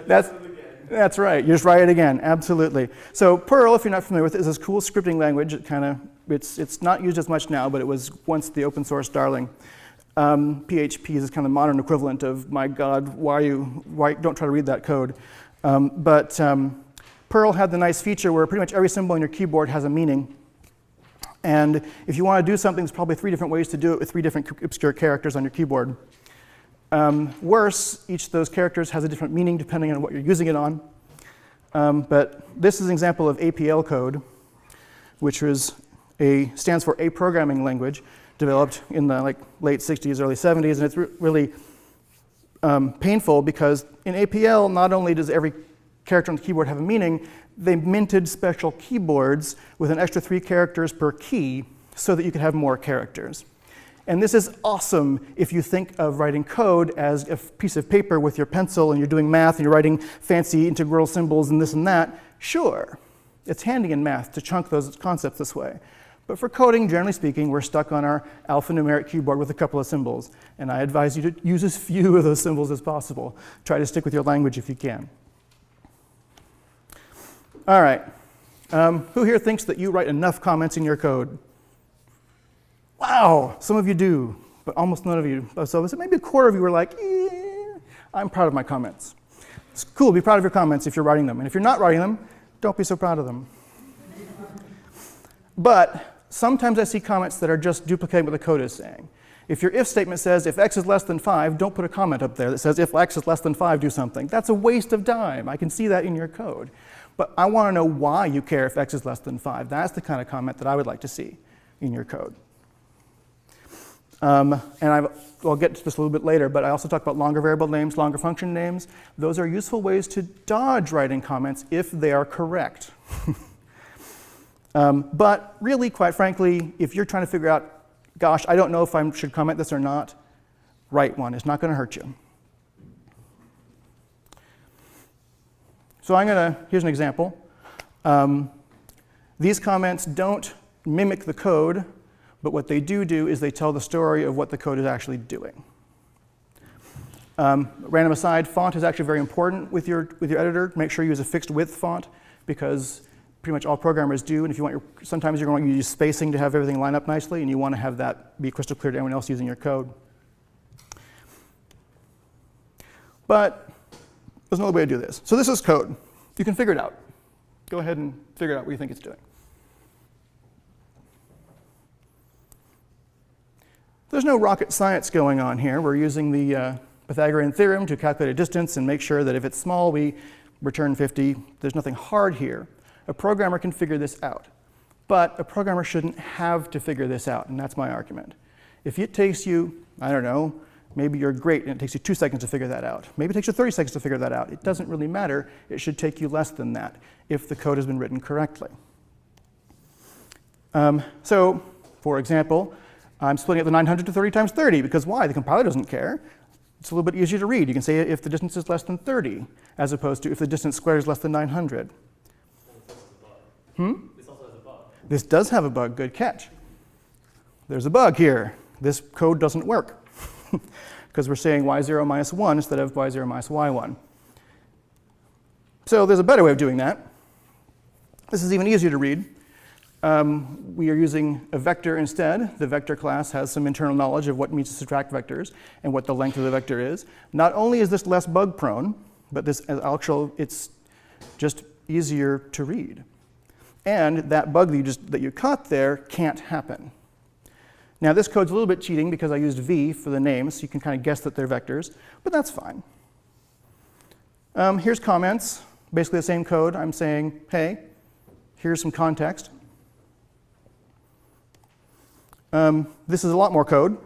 That's right. You just write it again. Absolutely. So Perl, if you're not familiar with it, is this cool scripting language. It's not used as much now, but it was once the open source darling. PHP is this kind of modern equivalent of, my God, why don't try to read that code. But Perl had the nice feature where pretty much every symbol on your keyboard has a meaning. And if you want to do something, there's probably 3 different ways to do it with 3 different obscure characters on your keyboard. Worse, each of those characters has a different meaning depending on what you're using it on. But this is an example of APL code, which stands for a programming language, developed in the late 60s, early 70s, and it's really painful because in APL, not only does every character on the keyboard have a meaning, they minted special keyboards with an extra 3 characters per key so that you could have more characters. And this is awesome if you think of writing code as a piece of paper with your pencil and you're doing math and you're writing fancy integral symbols and this and that. Sure, it's handy in math to chunk those concepts this way. But for coding, generally speaking, we're stuck on our alphanumeric keyboard with a couple of symbols. And I advise you to use as few of those symbols as possible. Try to stick with your language if you can. All right. Who here thinks that you write enough comments in your code? Wow, some of you do, but almost none of you. So maybe a quarter of you were like, I'm proud of my comments. It's cool, be proud of your comments if you're writing them. And if you're not writing them, don't be so proud of them. But sometimes I see comments that are just duplicating what the code is saying. If your if statement says, if x is less than 5, don't put a comment up there that says, if x is less than 5, do something. That's a waste of time. I can see that in your code. But I want to know why you care if x is less than 5. That's the kind of comment that I would like to see in your code. And I'll get to this a little bit later, but I also talk about longer variable names, longer function names. Those are useful ways to dodge writing comments if they are correct. But really, quite frankly, if you're trying to figure out, gosh, I don't know if I should comment this or not, write one. It's not going to hurt you. So here's an example. These comments don't mimic the code, but what they do is they tell the story of what the code is actually doing. Random aside, font is actually very important with your editor. Make sure you use a fixed width font because pretty much all programmers do. And if you want sometimes you're going to use spacing to have everything line up nicely, and you want to have that be crystal clear to everyone else using your code. But there's another way to do this. So this is code. You can figure it out. Go ahead and figure out what you think it's doing. There's no rocket science going on here. We're using the Pythagorean theorem to calculate a distance and make sure that if it's small, we return 50. There's nothing hard here. A programmer can figure this out. But a programmer shouldn't have to figure this out, and that's my argument. If it takes you, I don't know, maybe you're great and it takes you 2 seconds to figure that out. Maybe it takes you 30 seconds to figure that out. It doesn't really matter. It should take you less than that if the code has been written correctly. So, for example, I'm splitting up the 900 to 30 times 30 because why? The compiler doesn't care. It's a little bit easier to read. You can say if the distance is less than 30 as opposed to if the distance squared is less than 900. This also has a bug. This does have a bug. Good catch. There's a bug here. This code doesn't work because we're saying y0 minus 1 instead of y0 minus y1. So there's a better way of doing that. This is even easier to read. We are using a vector instead. The vector class has some internal knowledge of what it means to subtract vectors and what the length of the vector is. Not only is this less bug prone, but it's just easier to read. And that bug that you caught there can't happen. Now this code's a little bit cheating because I used v for the names, so you can kind of guess that they're vectors, but that's fine. Here's comments, basically the same code. I'm saying, hey, here's some context. This is a lot more code.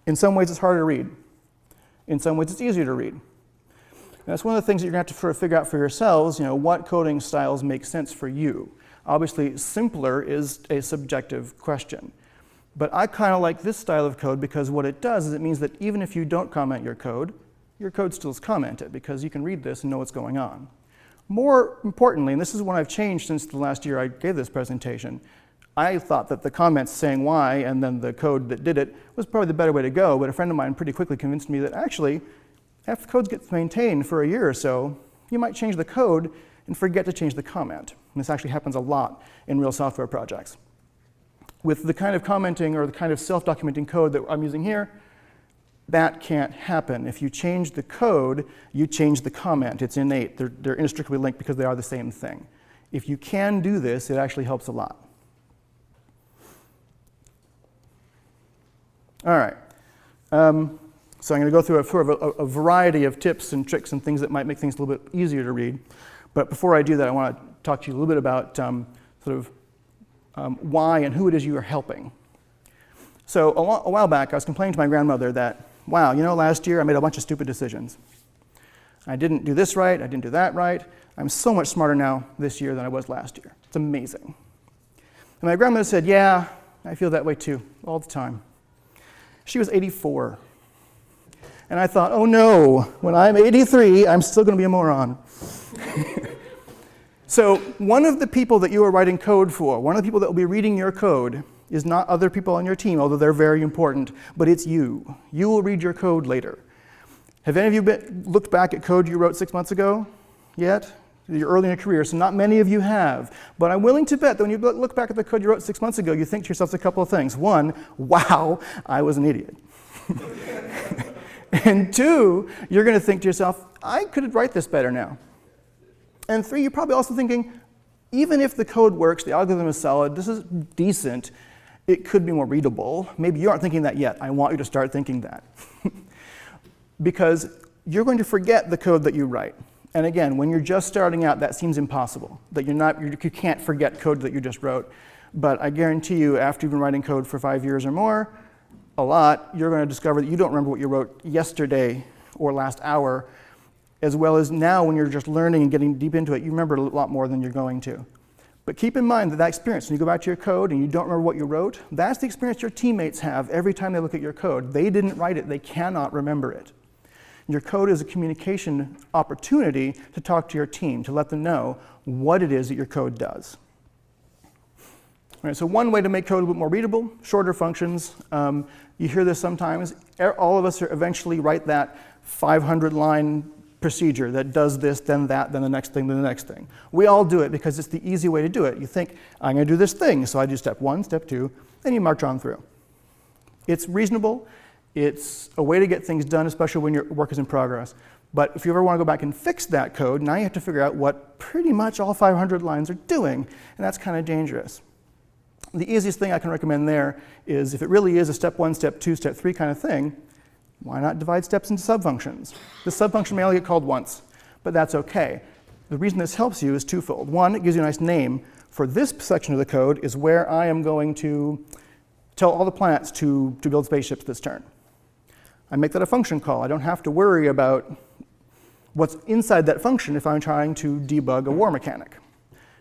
In some ways, it's harder to read. In some ways, it's easier to read. And that's one of the things that you're going to have to figure out for yourselves, what coding styles make sense for you. Obviously, simpler is a subjective question. But I kind of like this style of code because what it does is it means that even if you don't comment your code still is commented because you can read this and know what's going on. More importantly, and this is what I've changed since the last year I gave this presentation, I thought that the comments saying why and then the code that did it was probably the better way to go, but a friend of mine pretty quickly convinced me that actually, after the code gets maintained for a year or so, you might change the code and forget to change the comment. And this actually happens a lot in real software projects. With the kind of commenting or the kind of self-documenting code that I'm using here, that can't happen. If you change the code, you change the comment. It's innate. They're inextricably linked because they are the same thing. If you can do this, it actually helps a lot. All right. So I'm going to go through a variety of tips and tricks and things that might make things a little bit easier to read. But before I do that, I want to talk to you a little bit about why and who it is you are helping. So a while back, I was complaining to my grandmother that, wow, you know, last year I made a bunch of stupid decisions. I didn't do this right, I didn't do that right. I'm so much smarter now this year than I was last year. It's amazing. And my grandmother said, yeah, I feel that way too, all the time. She was 84. And I thought, oh no, when I'm 83, I'm still going to be a moron. So one of the people that you are writing code for, one of the people that will be reading your code, is not other people on your team, although they're very important, but it's you. You will read your code later. Have any of you looked back at code you wrote 6 months ago yet? You're early in your career, so not many of you have. But I'm willing to bet that when you look back at the code you wrote 6 months ago, you think to yourselves a couple of things. One, wow, I was an idiot. And two, you're going to think to yourself, I could write this better now. And three, you're probably also thinking, even if the code works, the algorithm is solid, this is decent, it could be more readable. Maybe you aren't thinking that yet. I want you to start thinking that. Because you're going to forget the code that you write. And again, when you're just starting out, that seems impossible, that you can't forget code that you just wrote. But I guarantee you, after you've been writing code for 5 years or more, a lot, you're going to discover that you don't remember what you wrote yesterday or last hour, as well as now when you're just learning and getting deep into it, you remember a lot more than you're going to. But keep in mind that experience, when you go back to your code and you don't remember what you wrote, that's the experience your teammates have every time they look at your code. They didn't write it, they cannot remember it. Your code is a communication opportunity to talk to your team, to let them know what it is that your code does. All right, so one way to make code a bit more readable, shorter functions. You hear this sometimes. All of us eventually write that 500-line procedure that does this, then that, then the next thing, then the next thing. We all do it because it's the easy way to do it. You think, I'm going to do this thing, so I do step 1, step 2, then you march on through. It's reasonable. It's a way to get things done, especially when your work is in progress. But if you ever want to go back and fix that code, now you have to figure out what pretty much all 500 lines are doing, and that's kind of dangerous. The easiest thing I can recommend there is if it really is a step 1, step 2, step 3 kind of thing, why not divide steps into subfunctions? The subfunction may only get called once, but that's okay. The reason this helps you is twofold. One, it gives you a nice name. For this section of the code is where I am going to tell all the planets to build spaceships this turn. I make that a function call. I don't have to worry about what's inside that function if I'm trying to debug a war mechanic,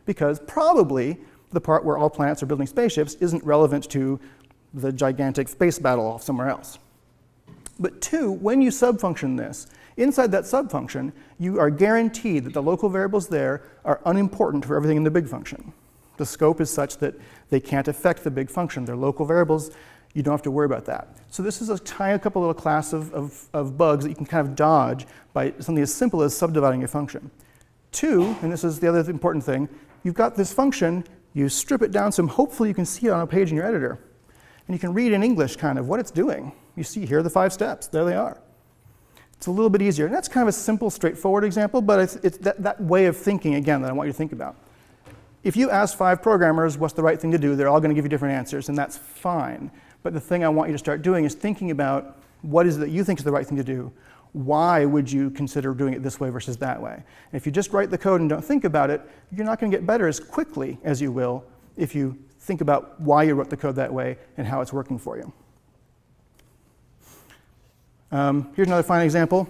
because probably the part where all planets are building spaceships isn't relevant to the gigantic space battle off somewhere else. But two, when you subfunction this, inside that subfunction, you are guaranteed that the local variables there are unimportant for everything in the big function. The scope is such that they can't affect the big function. They're local variables. You don't have to worry about that. So this is a tiny couple little class of bugs that you can kind of dodge by something as simple as subdividing a function. Two, and this is the other important thing, you've got this function, you strip it down so hopefully you can see it on a page in your editor. And you can read in English kind of what it's doing. You see here are the 5 steps. There they are. It's a little bit easier. And that's kind of a simple, straightforward example, but it's that way of thinking, again, that I want you to think about. If you ask 5 programmers what's the right thing to do, they're all going to give you different answers, and that's fine. But the thing I want you to start doing is thinking about what is it that you think is the right thing to do. Why would you consider doing it this way versus that way? And if you just write the code and don't think about it, you're not going to get better as quickly as you will if you think about why you wrote the code that way and how it's working for you. Here's another fine example.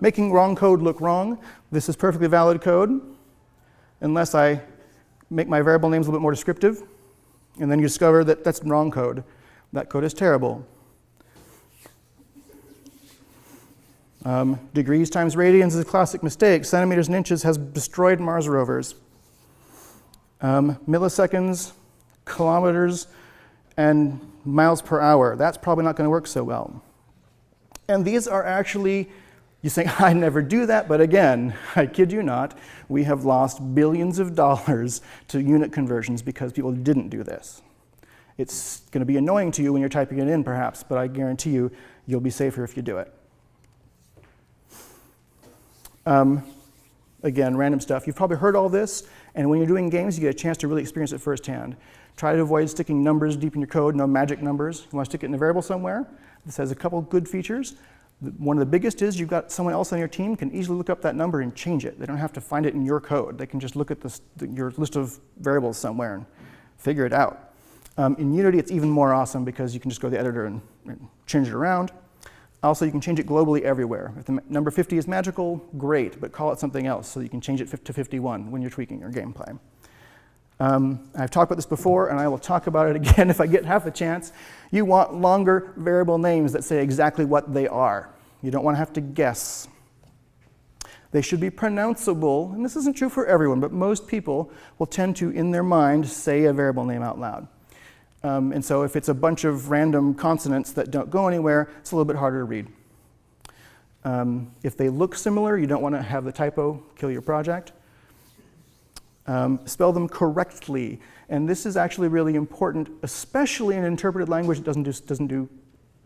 Making wrong code look wrong. This is perfectly valid code, unless I make my variable names a little bit more descriptive, and then you discover that that's wrong code. That code is terrible. Degrees times radians is a classic mistake. Centimeters and inches has destroyed Mars rovers. Milliseconds, kilometers, and miles per hour. That's probably not going to work so well. And these are actually, you say, I never do that, but again, I kid you not, we have lost billions of dollars to unit conversions because people didn't do this. It's going to be annoying to you when you're typing it in, perhaps, but I guarantee you, you'll be safer if you do it. again, random stuff. You've probably heard all this, and when you're doing games, you get a chance to really experience it firsthand. Try to avoid sticking numbers deep in your code, no magic numbers. You want to stick it in a variable somewhere. This has a couple good features. One of the biggest is you've got someone else on your team can easily look up that number and change it. They don't have to find it in your code. They can just look at your list of variables somewhere and figure it out. In Unity, it's even more awesome because you can just go to the editor and change it around. Also, you can change it globally everywhere. If the number 50 is magical, great, but call it something else so you can change it to 51 when you're tweaking your gameplay. I've talked about this before, and I will talk about it again if I get half a chance. You want longer variable names that say exactly what they are. You don't want to have to guess. They should be pronounceable, and this isn't true for everyone, but most people will tend to, in their mind, say a variable name out loud. And so if it's a bunch of random consonants that don't go anywhere, it's a little bit harder to read. If they look similar, you don't want to have the typo kill your project. Spell them correctly. And this is actually really important, especially in an interpreted language that doesn't do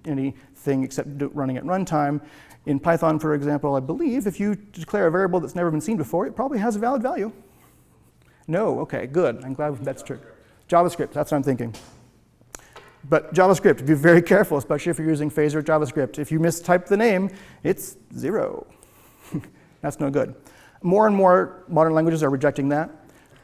anything except running at runtime. In Python, for example, I believe if you declare a variable that's never been seen before, it probably has a valid value. No, okay, good. I'm glad that's true. JavaScript, that's what I'm thinking. But JavaScript, be very careful, especially if you're using phaser JavaScript. If you mistype the name, it's 0. That's no good. More and more modern languages are rejecting that.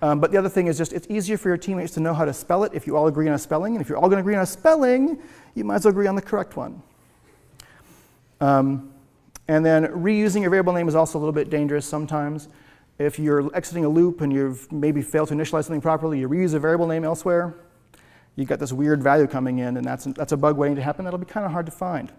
But the other thing is just it's easier for your teammates to know how to spell it if you all agree on a spelling. And if you're all going to agree on a spelling, you might as well agree on the correct one. And then reusing your variable name is also a little bit dangerous sometimes. If you're exiting a loop and you've maybe failed to initialize something properly, you reuse a variable name elsewhere, you've got this weird value coming in, and that's a bug waiting to happen. That'll be kind of hard to find.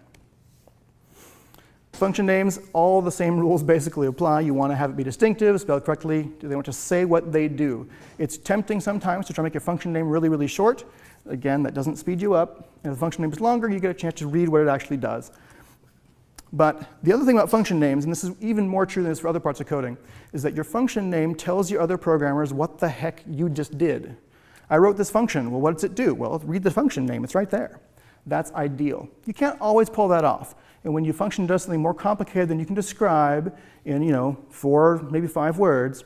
Function names, all the same rules basically apply. You want to have it be distinctive, spelled correctly. They want to say what they do. It's tempting sometimes to try to make your function name really, really short. Again, that doesn't speed you up. And if the function name is longer, you get a chance to read what it actually does. But the other thing about function names, and this is even more true than this for other parts of coding, is that your function name tells your other programmers what the heck you just did. I wrote this function. Well, what does it do? Well, read the function name. It's right there. That's ideal. You can't always pull that off. And when your function does something more complicated than you can describe in 4, maybe 5 words,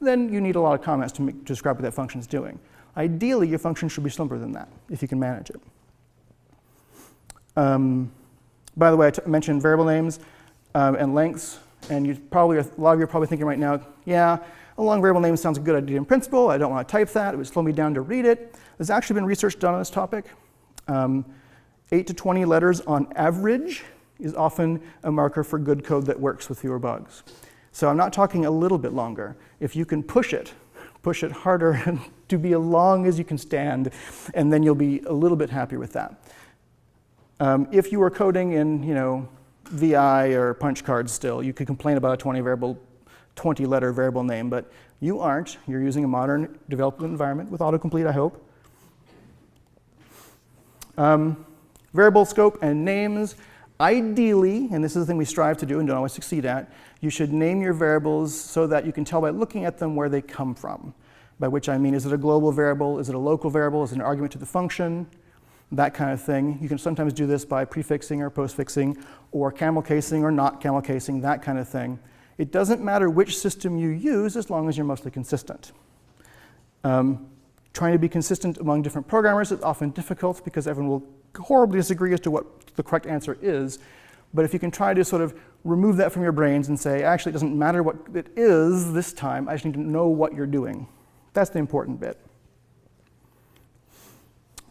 then you need a lot of comments to describe what that function is doing. Ideally, your function should be simpler than that, if you can manage it. By the way, I mentioned variable names and lengths, and a lot of you are probably thinking right now, yeah, a long variable name sounds a good idea in principle. I don't want to type that. It would slow me down to read it. There's actually been research done on this topic. 8 to 20 letters on average is often a marker for good code that works with fewer bugs. So I'm not talking a little bit longer. If you can push it harder to be as long as you can stand, and then you'll be a little bit happier with that. If you were coding in VI or punch cards still, you could complain about a 20-letter variable name, but you aren't. You're using a modern development environment with autocomplete, I hope. Variable scope and names. Ideally, and this is the thing we strive to do and don't always succeed at, you should name your variables so that you can tell by looking at them where they come from. By which I mean, is it a global variable? Is it a local variable? Is it an argument to the function? That kind of thing. You can sometimes do this by prefixing or postfixing or camel casing or not camel casing, that kind of thing. It doesn't matter which system you use as long as you're mostly consistent. Trying to be consistent among different programmers is often difficult because everyone will horribly disagree as to what the correct answer is. But if you can try to sort of remove that from your brains and say, actually, it doesn't matter what it is this time, I just need to know what you're doing. That's the important bit.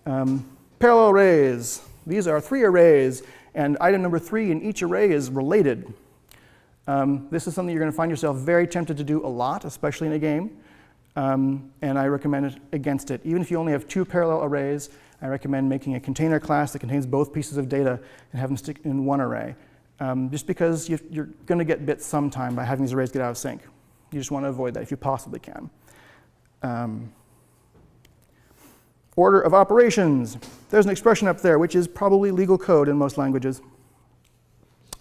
Parallel arrays. These are 3 arrays, and item number 3 in each array is related. This is something you're going to find yourself very tempted to do a lot, especially in a game. And I recommend it against it. Even if you only have 2 parallel arrays, I recommend making a container class that contains both pieces of data and have them stick in one array. Just because you're going to get bits sometime by having these arrays get out of sync. You just want to avoid that if you possibly can. Order of operations. There's an expression up there which is probably legal code in most languages.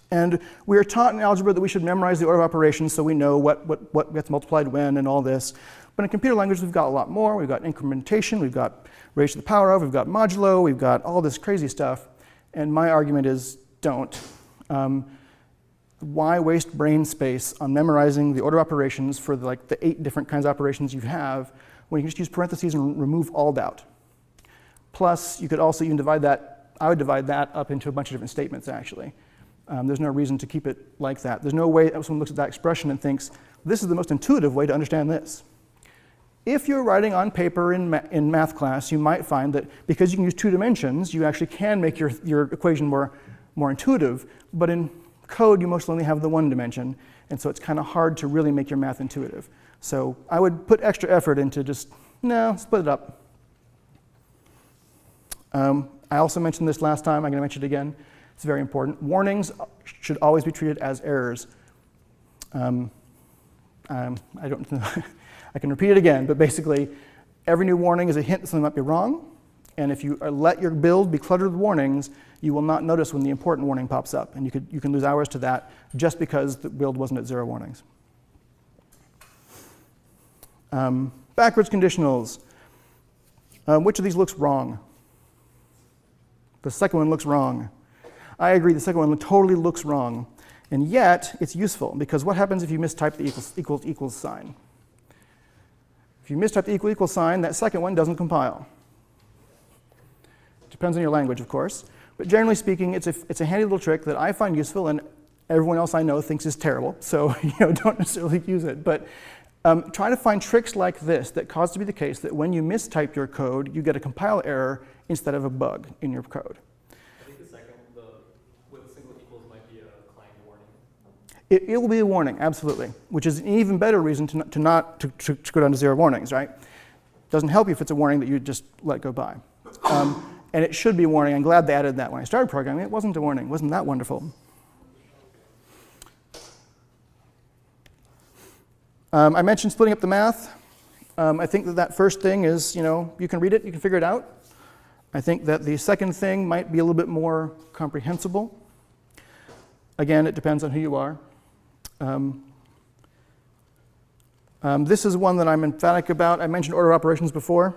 And we are taught in algebra that we should memorize the order of operations so we know what gets multiplied when and all this. But in computer language, we've got a lot more. We've got incrementation, we've got raised to the power of, we've got modulo, we've got all this crazy stuff. And my argument is don't. Why waste brain space on memorizing the order operations for the 8 different kinds of operations you have when you can just use parentheses and remove all doubt? Plus, you could also even divide that, I would divide that up into a bunch of different statements, actually. There's no reason to keep it like that. There's no way that someone looks at that expression and thinks, this is the most intuitive way to understand this. If you're writing on paper in math class, you might find that because you can use 2 dimensions, you actually can make your equation more intuitive, but in code, you mostly only have the 1 dimension, and so it's kind of hard to really make your math intuitive. So I would put extra effort into just, no, split it up. I also mentioned this last time, I'm going to mention it again. It's very important. Warnings should always be treated as errors. I don't know. I can repeat it again, but basically, every new warning is a hint that something might be wrong, and if you let your build be cluttered with warnings, you will not notice when the important warning pops up, and you can lose hours to that just because the build wasn't at 0 warnings. Backwards conditionals. Which of these looks wrong? The second one looks wrong. I agree, the second one totally looks wrong, and yet it's useful, because what happens if you mistype the equals sign? If you mistype the equal sign, that second one doesn't compile. Depends on your language, of course. But generally speaking, it's a handy little trick that I find useful and everyone else I know thinks is terrible. So don't necessarily use it. But try to find tricks like this that cause it to be the case that when you mistype your code, you get a compile error instead of a bug in your code. I think the second, with single equals might be a client warning. It will be a warning, absolutely, which is an even better reason to go down to 0 warnings, right? Doesn't help you if it's a warning that you just let go by. And it should be a warning. I'm glad they added that when I started programming. It wasn't a warning. It wasn't that wonderful. I mentioned splitting up the math. I think that first thing is, you can read it, you can figure it out. I think that the second thing might be a little bit more comprehensible. Again, it depends on who you are. This is one that I'm emphatic about. I mentioned order operations before.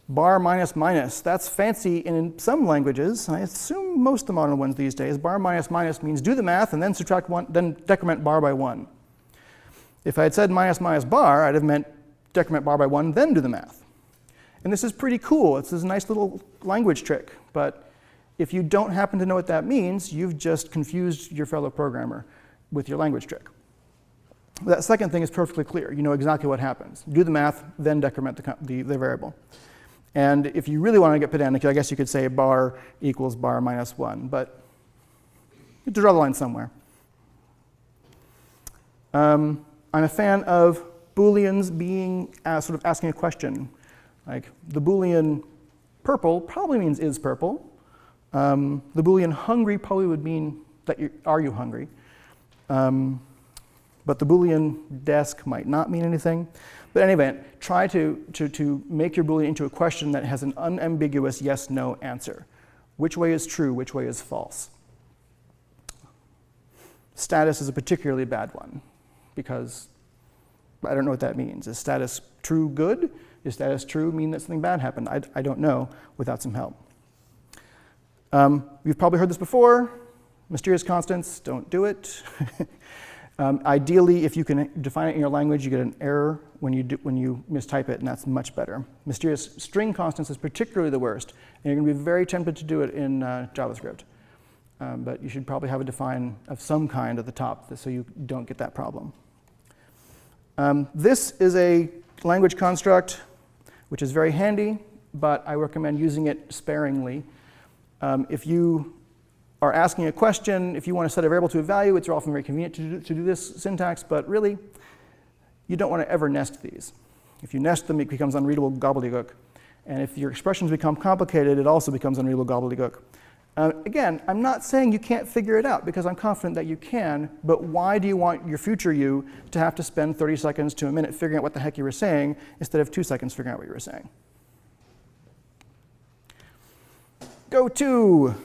Bar minus minus, that's fancy in some languages. I assume most of the modern ones these days. Bar minus minus means do the math and then subtract 1, then decrement bar by 1. If I had said minus minus bar, I'd have meant decrement bar by 1, then do the math. And this is pretty cool. It's this nice little language trick. But if you don't happen to know what that means, you've just confused your fellow programmer with your language trick. That second thing is perfectly clear. You know exactly what happens. Do the math, then decrement the variable. And if you really want to get pedantic, I guess you could say bar equals bar minus 1. But you have to draw the line somewhere. I'm a fan of Booleans being sort of asking a question. Like the Boolean purple probably means is purple. The Boolean hungry probably would mean that are you hungry. But the Boolean desk might not mean anything. But in any event, try to make your Boolean into a question that has an unambiguous yes-no answer. Which way is true? Which way is false? Status is a particularly bad one, because I don't know what that means. Is status true good? Is status true mean that something bad happened? I don't know without some help. You've probably heard this before. Mysterious constants, don't do it. Ideally, if you can define it in your language, you get an error when you mistype it, and that's much better. Mysterious string constants is particularly the worst, and you're going to be very tempted to do it in JavaScript. But you should probably have a define of some kind at the top so you don't get that problem. This is a language construct which is very handy, but I recommend using it sparingly. If you are asking a question, if you want to set a variable to a value, it's often very convenient to do this syntax, but really, you don't want to ever nest these. If you nest them, it becomes unreadable gobbledygook. And if your expressions become complicated, it also becomes unreadable gobbledygook. Again, I'm not saying you can't figure it out, because I'm confident that you can, but why do you want your future you to have to spend 30 seconds to a minute figuring out what the heck you were saying instead of 2 seconds figuring out what you were saying? Go-to.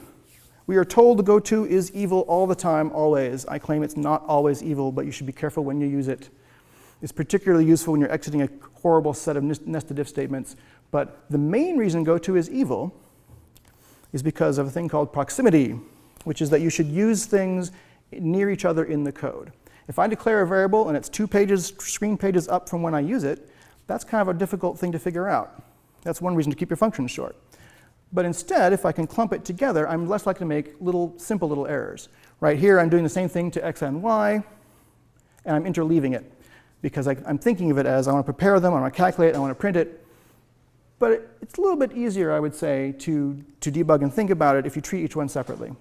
We are told the go-to is evil all the time, always. I claim it's not always evil, but you should be careful when you use it. It's particularly useful when you're exiting a horrible set of nested if statements. But the main reason go-to is evil is because of a thing called proximity, which is that you should use things near each other in the code. If I declare a variable and it's 2 pages, screen pages up from when I use it, that's kind of a difficult thing to figure out. That's one reason to keep your functions short. But instead, if I can clump it together, I'm less likely to make simple little errors. Right here, I'm doing the same thing to x and y, and I'm interleaving it, because I'm thinking of it as I want to prepare them, I want to calculate, I want to print it. But it's a little bit easier, I would say, to debug and think about it if you treat each one separately.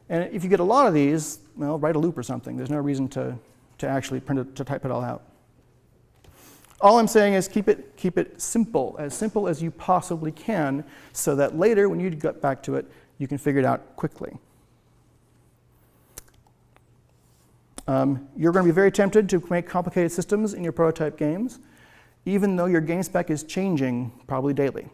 And if you get a lot of these, well, write a loop or something. There's no reason to actually print it, to type it all out. All I'm saying is keep it simple as you possibly can, so that later, when you get back to it, you can figure it out quickly. You're going to be very tempted to make complicated systems in your prototype games, even though your game spec is changing probably daily.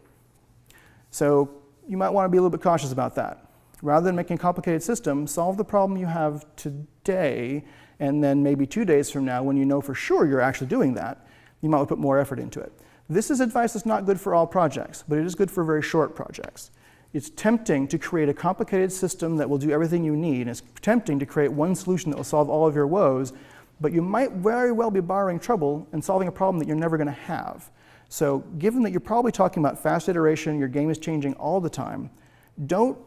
So you might want to be a little bit cautious about that. Rather than making a complicated system, solve the problem you have today, and then maybe 2 days from now, when you know for sure you're actually doing that, you might want to put more effort into it. This is advice that's not good for all projects, but it is good for very short projects. It's tempting to create a complicated system that will do everything you need. It's tempting to create one solution that will solve all of your woes, but you might very well be borrowing trouble and solving a problem that you're never going to have. So given that you're probably talking about fast iteration, your game is changing all the time, don't,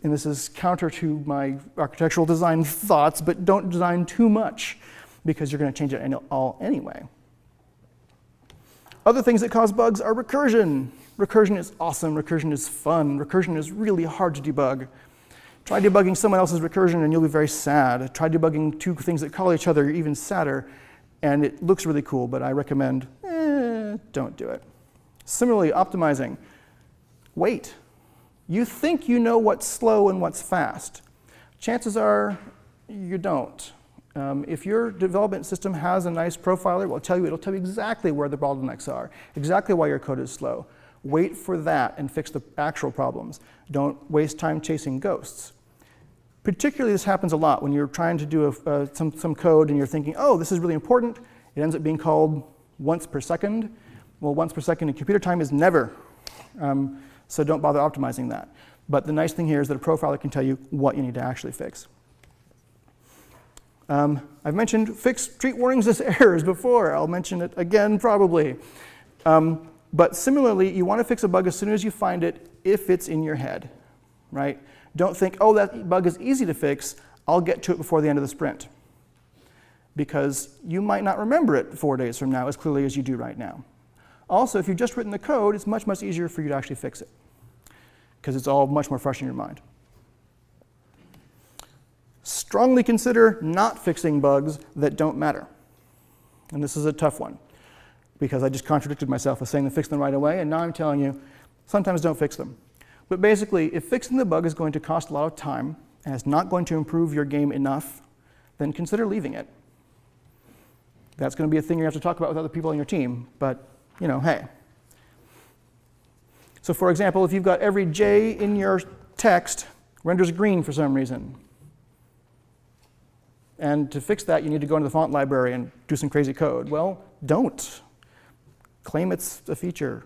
and this is counter to my architectural design thoughts, but don't design too much, because you're going to change it all anyway. Other things that cause bugs are recursion. Recursion is awesome, recursion is fun, recursion is really hard to debug. Try debugging someone else's recursion and you'll be very sad. Try debugging 2 things that call each other, you're even sadder. And it looks really cool, but I recommend, don't do it. Similarly, optimizing. Wait. You think you know what's slow and what's fast. Chances are you don't. If your development system has a nice profiler, it'll tell you exactly where the bottlenecks are, exactly why your code is slow. Wait for that and fix the actual problems. Don't waste time chasing ghosts. Particularly, this happens a lot when you're trying to do some code and you're thinking, oh, this is really important. It ends up being called once per second. Well, once per second in computer time is never. So don't bother optimizing that. But the nice thing here is that a profiler can tell you what you need to actually fix. I've mentioned treat warnings as errors before. I'll mention it again probably. But similarly, you want to fix a bug as soon as you find it if it's in your head, right? Don't think, oh, that bug is easy to fix. I'll get to it before the end of the sprint. Because you might not remember it 4 days from now as clearly as you do right now. Also, if you've just written the code, it's much, much easier for you to actually fix it, because it's all much more fresh in your mind. Strongly consider not fixing bugs that don't matter. And this is a tough one, because I just contradicted myself with saying to fix them right away, and now I'm telling you, sometimes don't fix them. But basically, if fixing the bug is going to cost a lot of time, and it's not going to improve your game enough, then consider leaving it. That's going to be a thing you have to talk about with other people on your team, but, you know, hey. So for example, if you've got every J in your text renders green for some reason, and to fix that, you need to go into the font library and do some crazy code. Well, don't. Claim it's a feature.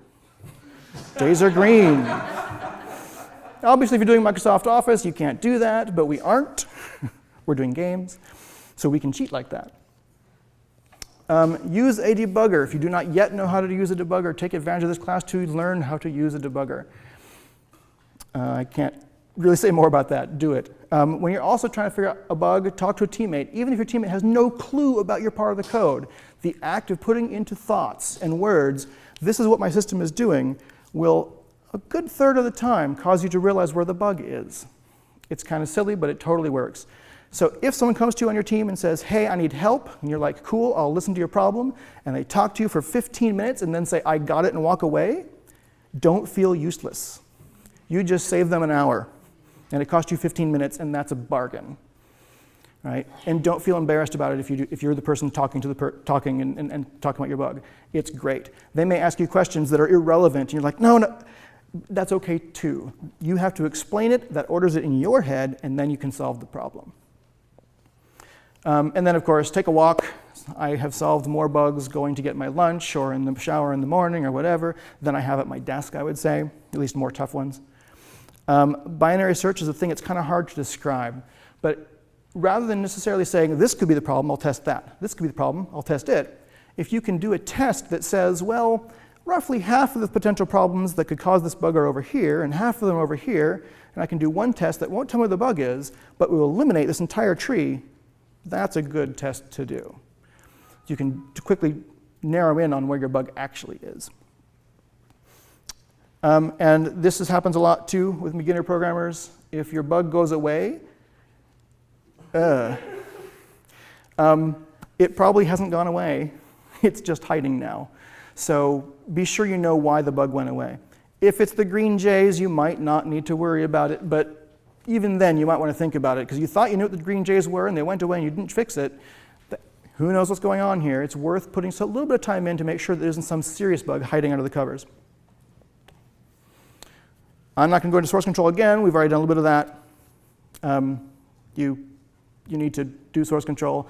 J's are green. Obviously, if you're doing Microsoft Office, you can't do that, but we aren't. We're doing games, so we can cheat like that. Use a debugger. If you do not yet know how to use a debugger, take advantage of this class to learn how to use a debugger. I can't really say more about that. Do it. When you're also trying to figure out a bug, talk to a teammate. Even if your teammate has no clue about your part of the code, the act of putting into thoughts and words, this is what my system is doing, will a good third of the time cause you to realize where the bug is. It's kind of silly, but it totally works. So if someone comes to you on your team and says, hey, I need help, and you're like, cool, I'll listen to your problem, and they talk to you for 15 minutes and then say, I got it, and walk away, don't feel useless. You just saved them an hour, and it cost you 15 minutes, and that's a bargain. Right? And don't feel embarrassed about it if you're the person talking to and talking about your bug. It's great. They may ask you questions that are irrelevant, and you're like, no, that's okay too. You have to explain it, that orders it in your head, and then you can solve the problem. And then, of course, take a walk. I have solved more bugs going to get my lunch or in the shower in the morning or whatever than I have at my desk, I would say, at least more tough ones. Binary search is a thing that's kind of hard to describe, but rather than necessarily saying, this could be the problem, I'll test that. This could be the problem, I'll test it. If you can do a test that says, well, roughly half of the potential problems that could cause this bug are over here, and half of them are over here, and I can do one test that won't tell me where the bug is, but will eliminate this entire tree, that's a good test to do. You can quickly narrow in on where your bug actually is. And this happens a lot too with beginner programmers. If your bug goes away, it probably hasn't gone away. It's just hiding now. So be sure you know why the bug went away. If it's the green jays, you might not need to worry about it, but even then you might want to think about it, because you thought you knew what the green jays were and they went away and you didn't fix it. Who knows what's going on here? It's worth putting a little bit of time in to make sure there isn't some serious bug hiding under the covers. I'm not going to go into source control again. We've already done a little bit of that. You need to do source control.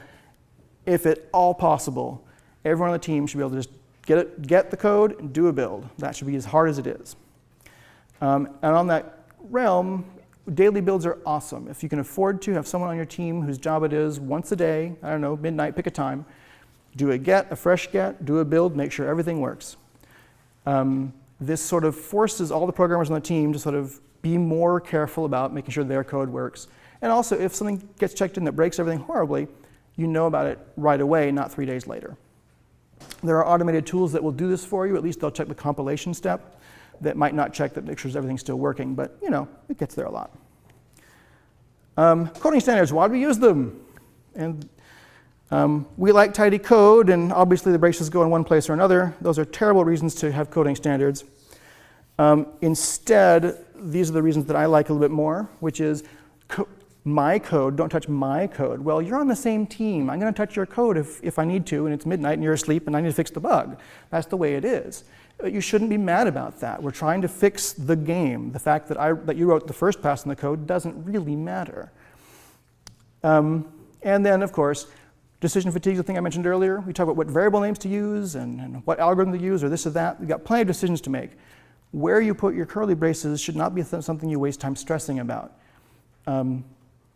If at all possible, everyone on the team should be able to just get the code and do a build. That should be as hard as it is. And on that realm, daily builds are awesome. If you can afford to have someone on your team whose job it is once a day, I don't know, midnight, pick a time, do a get, a fresh get, do a build, make sure everything works. This sort of forces all the programmers on the team to sort of be more careful about making sure their code works. And also, if something gets checked in that breaks everything horribly, you know about it right away, not 3 days later. There are automated tools that will do this for you. At least they'll check the compilation step. That might not check that make sure everything's still working, but you know, it gets there a lot. Coding standards, why do we use them? And we like tidy code, and obviously the braces go in one place or another. Those are terrible reasons to have coding standards. Instead, these are the reasons that I like a little bit more, which is my code, don't touch my code. Well, you're on the same team. I'm going to touch your code if I need to, and it's midnight and you're asleep and I need to fix the bug. That's the way it is. You shouldn't be mad about that. We're trying to fix the game. The fact that you wrote the first pass in the code doesn't really matter. And then, of course, decision fatigue is the thing I mentioned earlier. We talk about what variable names to use and what algorithm to use or this or that. You've got plenty of decisions to make. Where you put your curly braces should not be something you waste time stressing about.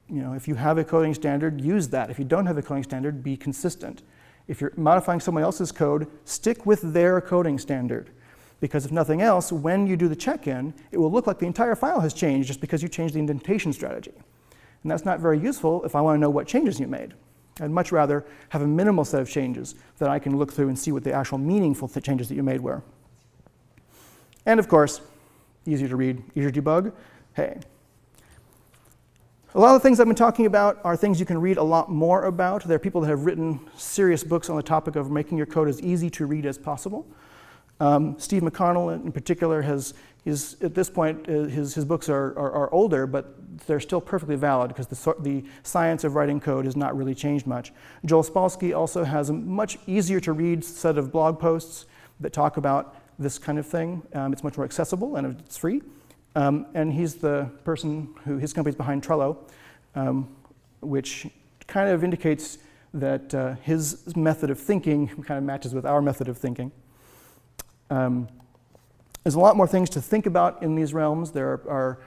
You know, if you have a coding standard, use that. If you don't have a coding standard, be consistent. If you're modifying someone else's code, stick with their coding standard. Because if nothing else, when you do the check-in, it will look like the entire file has changed just because you changed the indentation strategy. And that's not very useful if I want to know what changes you made. I'd much rather have a minimal set of changes that I can look through and see what the actual meaningful changes that you made were. And of course, easier to read, easier to debug. Hey. A lot of the things I've been talking about are things you can read a lot more about. There are people that have written serious books on the topic of making your code as easy to read as possible. Steve McConnell, in particular, is at this point, his books are older, but they're still perfectly valid because the science of writing code has not really changed much. Joel Spolsky also has a much easier to read set of blog posts that talk about this kind of thing. It's much more accessible and it's free. And he's the person who, his company's behind Trello, which kind of indicates that his method of thinking kind of matches with our method of thinking. There's a lot more things to think about in these realms. There are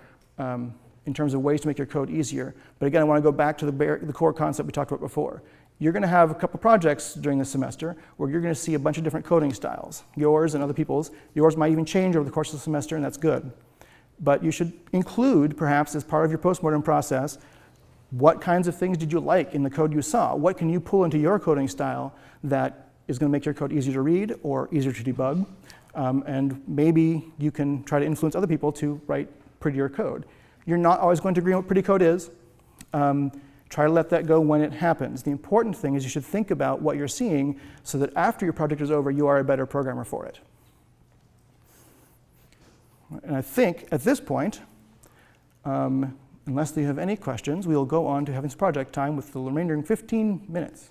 in terms of ways to make your code easier. But again, I want to go back to the core concept we talked about before. You're going to have a couple projects during the semester where you're going to see a bunch of different coding styles, yours and other people's. Yours might even change over the course of the semester, and that's good. But you should include, perhaps as part of your postmortem process, what kinds of things did you like in the code you saw? What can you pull into your coding style that is going to make your code easier to read or easier to debug? And maybe you can try to influence other people to write prettier code. You're not always going to agree on what pretty code is. Try to let that go when it happens. The important thing is you should think about what you're seeing so that after your project is over, you are a better programmer for it. And I think at this point, unless you have any questions, we will go on to having some project time with the remaining 15 minutes.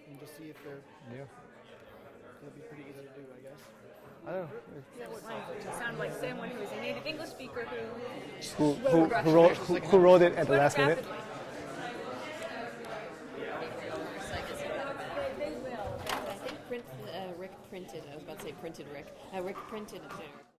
And just see if they're, it'll be pretty easy to do, I guess. I don't know. You sound like someone who is a native English speaker who wrote it at the last minute. Rick printed, I was about to say printed Rick. Rick printed a generic.